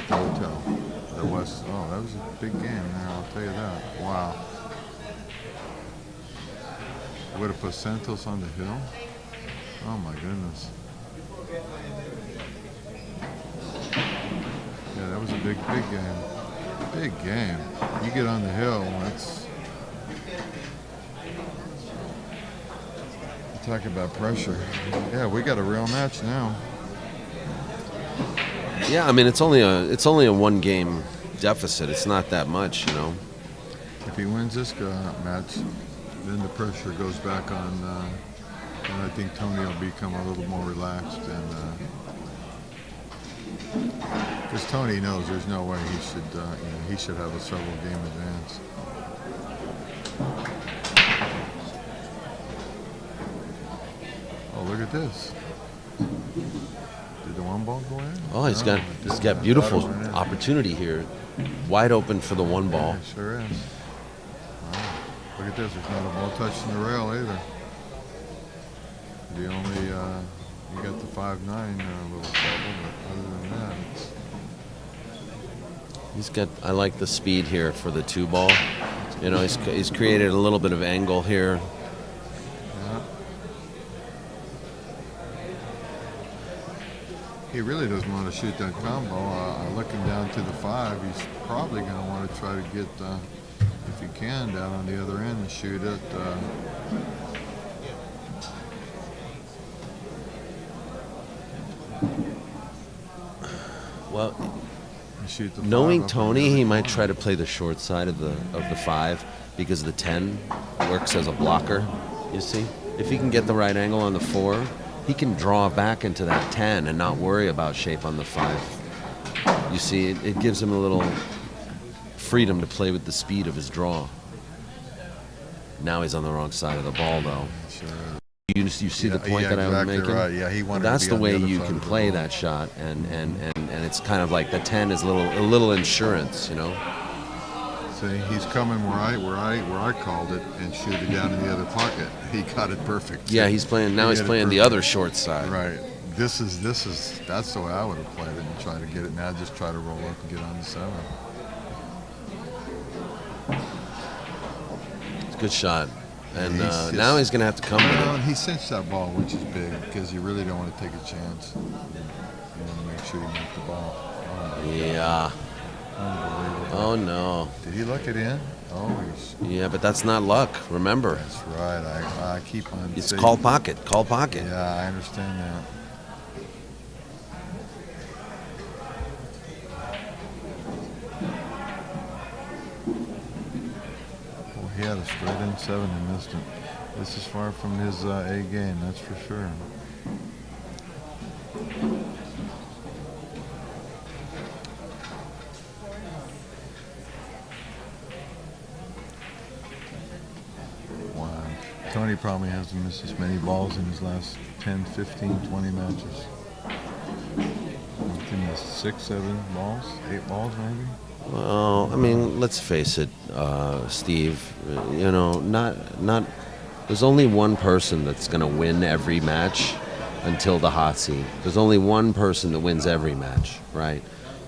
hotel. That was a big game there. I'll tell you that. Wow. Would have put Santos on the hill. Oh my goodness. Yeah, that was a big game. Big game. You get on the hill, it's. Talk about pressure. Yeah, we got a real match now. Yeah, I mean it's only a 1 game deficit. It's not that much, you know. If he wins this match, then the pressure goes back on, and I think Tony will become a little more relaxed, and because Tony knows there's no way he should have a several game advance. Oh, look at this. Did the one ball go in? Oh, he's got beautiful opportunity here. Wide open for the 1 ball. Yeah, sure is. Wow. Look at this. There's not a ball touching the rail either. The only, you got the 5'9" little trouble, but other than that, I like the speed here for the 2 ball. You know, he's created a little bit of angle here. yeah. He really doesn't want to shoot that combo. Looking down to the 5, he's probably going to want to try to get, if he can, down on the other end and shoot it. Well, Shoot the knowing 5 up Tony, in the he other might corner. try to play the short side of the 5 because the 10 works as a blocker. You see, if he can get the right angle on the 4, he can draw back into that 10 and not worry about shape on the 5. You see, it gives him a little freedom to play with the speed of his draw. Now he's on the wrong side of the ball, though. Sure. You see the point that I was exactly making? right. Yeah, he wanted That's to the be on way the other you side can of the play ball. that shot, and it's kind of like the 10 is a little insurance, you know. See, he's coming where I called it and shoot it down in the other pocket. He got it perfect. Yeah, he's playing the perfect. other short side. Right. That's the way I would have played it and try to get it. Now just try to roll up and get on the 7. It's a good shot. And Now he's going to have to come with and it. he cinched that ball, which is big because you really don't want to take a chance. You want to make sure you make the ball. Yeah. Unbelievable. Oh, no. Did he look it in? Oh, Yeah, but that's not luck, remember. that's right. I keep on It's saying. call pocket. Call pocket. Yeah, I understand that. Well, he had a straight in 7 and missed it. This is far from his A game, that's for sure. probably hasn't missed as many balls in his last 10, 15, 20 matches. He missed 6, 7 balls, 8 balls maybe. Well, I mean, let's face it, Steve. You know, not. There's only one person that's going to win every match until the hot seat. There's only one person that wins every match, right?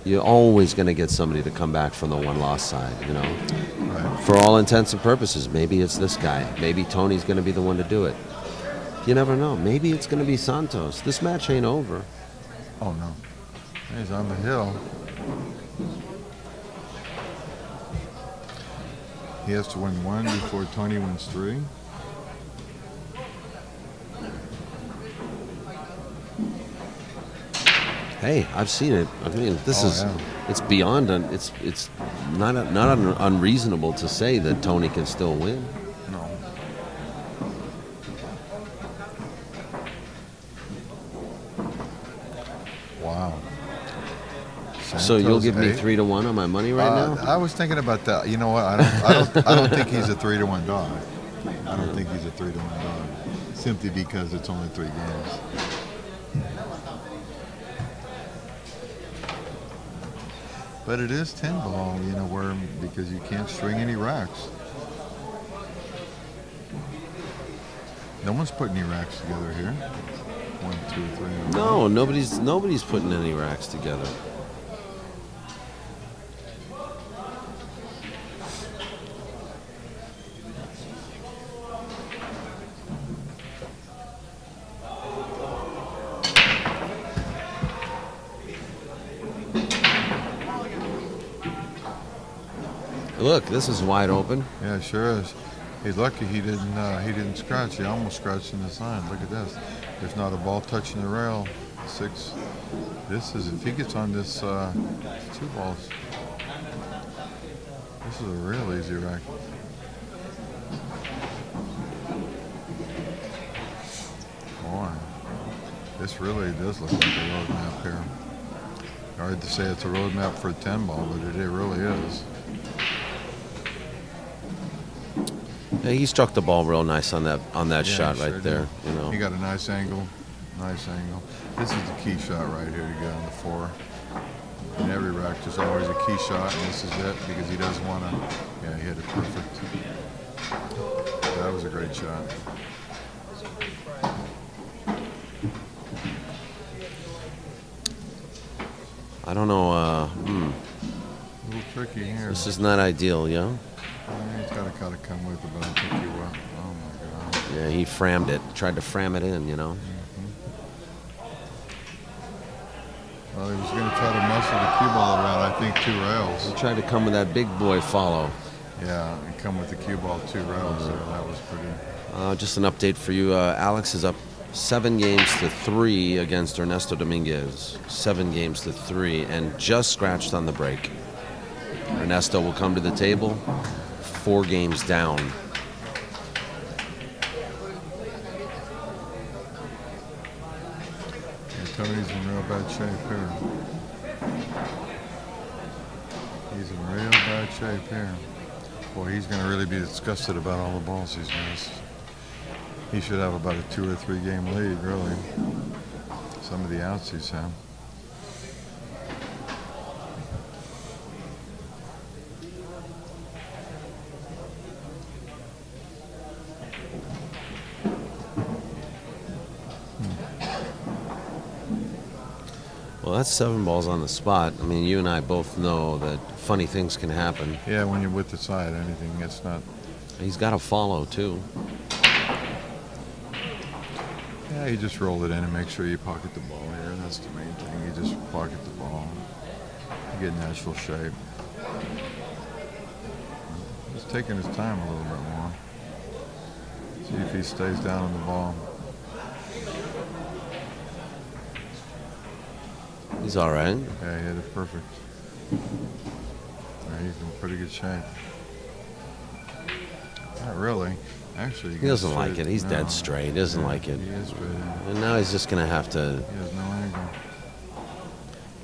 You're always going to get somebody to come back from the one-loss side, you know? Right. For all intents and purposes, maybe it's this guy. Maybe Tony's going to be the one to do it. You never know. Maybe it's going to be Santos. This match ain't over. Oh, no. He's on the hill. He has to win 1 before Tony wins 3. Hey, I've seen it. I mean, this is yeah. it's beyond it's not unreasonable to say that Tony can still win. No. Wow. So you'll Santos give me 8. 3-1 on my money right now? I was thinking about that. You know what? I don't think he's a 3-1 dog. I don't think he's a 3-1 dog. Simply because it's only 3 games. But it is 10 ball, you know, where because you can't string any racks. No one's putting any racks together here. 1, 2, 3. No, nobody's putting any racks together. Look, this is wide open. Yeah, it sure is. He's lucky he didn't scratch. He almost scratched in the sign. Look at this. There's not a ball touching the rail. 6. This is, if he gets on this 2 balls, this is a real easy rack. Boy, this really does look like a road map here. Hard to say it's a road map for a 10 ball, but it really is. Yeah, he struck the ball real nice on that Yeah, shot he right sure there. did. You know. He got a nice angle. Nice angle. This is the key shot right here to get on the 4. In every rack, there's always a key shot, and this is it because he doesn't want to. Yeah, he hit it perfect. That was a great shot. I don't know. A little tricky here. This is not ideal, yeah. He's got to kind of come with it, but I think he will. Oh my God. Yeah, he frammed it. Tried to fram it in, you know. Well, he was going to try to muscle the cue ball around, I think, 2 rails. He tried to come with that big boy follow. Yeah, and come with the cue ball 2 rails. So that was pretty. Just an update for you. Alex is up 7-3 against Ernesto Dominguez. 7-3, and just scratched on the break. Ernesto will come to the table 4 games down. Tony's in real bad shape here. He's in real bad shape here. Boy, he's going to really be disgusted about all the balls he's missed. He should have about a 2 or 3 game lead, really. Some of the outs he's had. Well, that's 7 balls on the spot. I mean, you and I both know that funny things can happen. Yeah, when you're with the side, anything, it's not. He's got to follow, too. Yeah, you just roll it in and make sure you pocket the ball here. That's the main thing. You just pocket the ball. You get natural shape. He's taking his time a little bit more. See if he stays down on the ball. He's all right. Yeah, he hit it perfect. Yeah, he's in pretty good shape. Not really. Actually, He doesn't like it. He's dead straight. He doesn't like it. He is straight. And now he's just going to have to... He has no angle.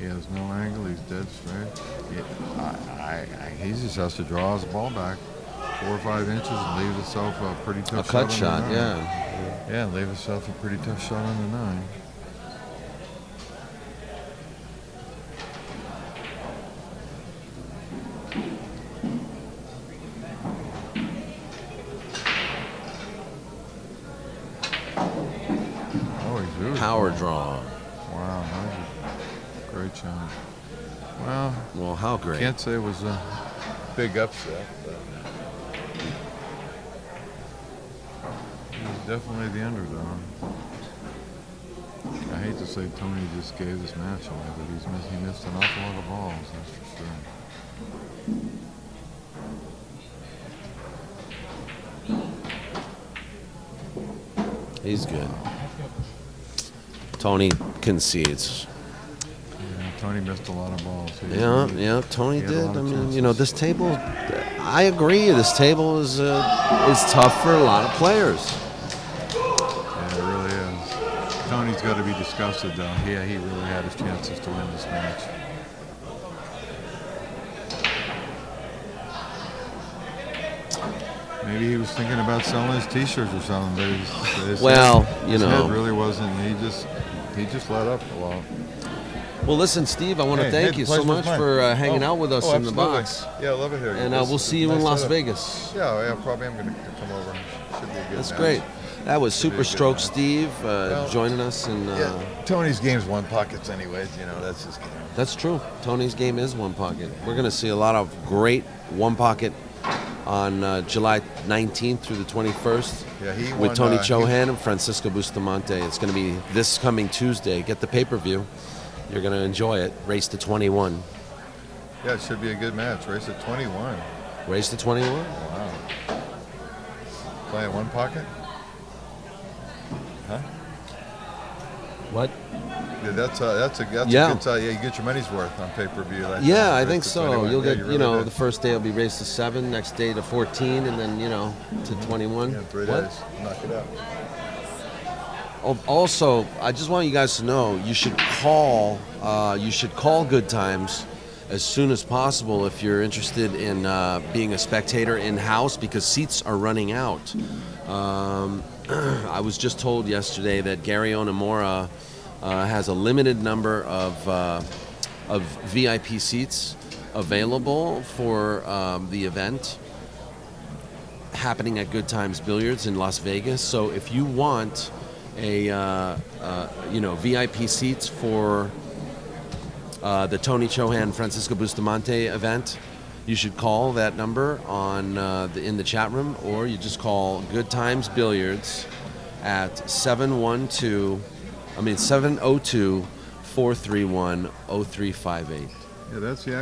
He has no angle. He's dead straight. He just has to draw his ball back. 4 or 5 inches and leave yourself a pretty A tough cut shot. shot, yeah. Yeah, leave yourself a pretty tough shot on the 9. Oh, he's really Power cool. draw. Wow, that was a great shot. Well, How great. can't say it was a big upset, but he was definitely the underdog. I hate to say Tony just gave this match away, but he missed an awful lot of balls, that's for sure. He's good. Tony concedes. Yeah, Tony missed a lot of balls. Yeah, Tony he had a did. lot I of mean, chances. this table, I agree. This table is tough for a lot of players. Yeah, it really is. Tony's got to be disgusted, though. Yeah, he really had his chances to win this match. Maybe he was thinking about selling his T-shirts or something, but his head really wasn't. He just let up a lot. Well, listen, Steve, I want to Hey, thank the you so pleasure's much mine. for hanging out with us in the absolutely. box. Yeah, I love it here. And This we'll is see a you in nice Las setup. Vegas. Yeah, probably I'm going to come over. Should be a good That's match. great. That was Should be a good Suuperstroke match. Steve Well, joining us. And Yeah, Tony's game's 1 pockets anyways. That's his game. that's true. Tony's game is one pocket. We're going to see a lot of great one pocket on July 19th through the 21st Yeah, he with won, Tony he- Chohan and Francisco Bustamante. It's going to be this coming Tuesday. Get the pay-per-view. You're going to enjoy it. Race to 21. Yeah, it should be a good match. Race at 21. Race to 21? Wow. Playing 1 pocket? Huh? What? Yeah, that's a good Yeah. yeah, you get your money's worth on pay-per-view. Yeah, I Race think to so. 21. You'll Yeah, get, you really did. the first day will be race to 7, next day to 14, and then, to 21. Yeah, 3 What? days. Knock it out. Also, I just want you guys to know you should call Good Times as soon as possible if you're interested in being a spectator in-house because seats are running out. I was just told yesterday that Gary Onamura has a limited number of VIP seats available for the event happening at Good Times Billiards in Las Vegas. So if you want VIP seats for the Tony Chohan Francisco Bustamante event, you should call that number on in the chat room, or you just call Good Times Billiards at 702-431-0358. Yeah, that's the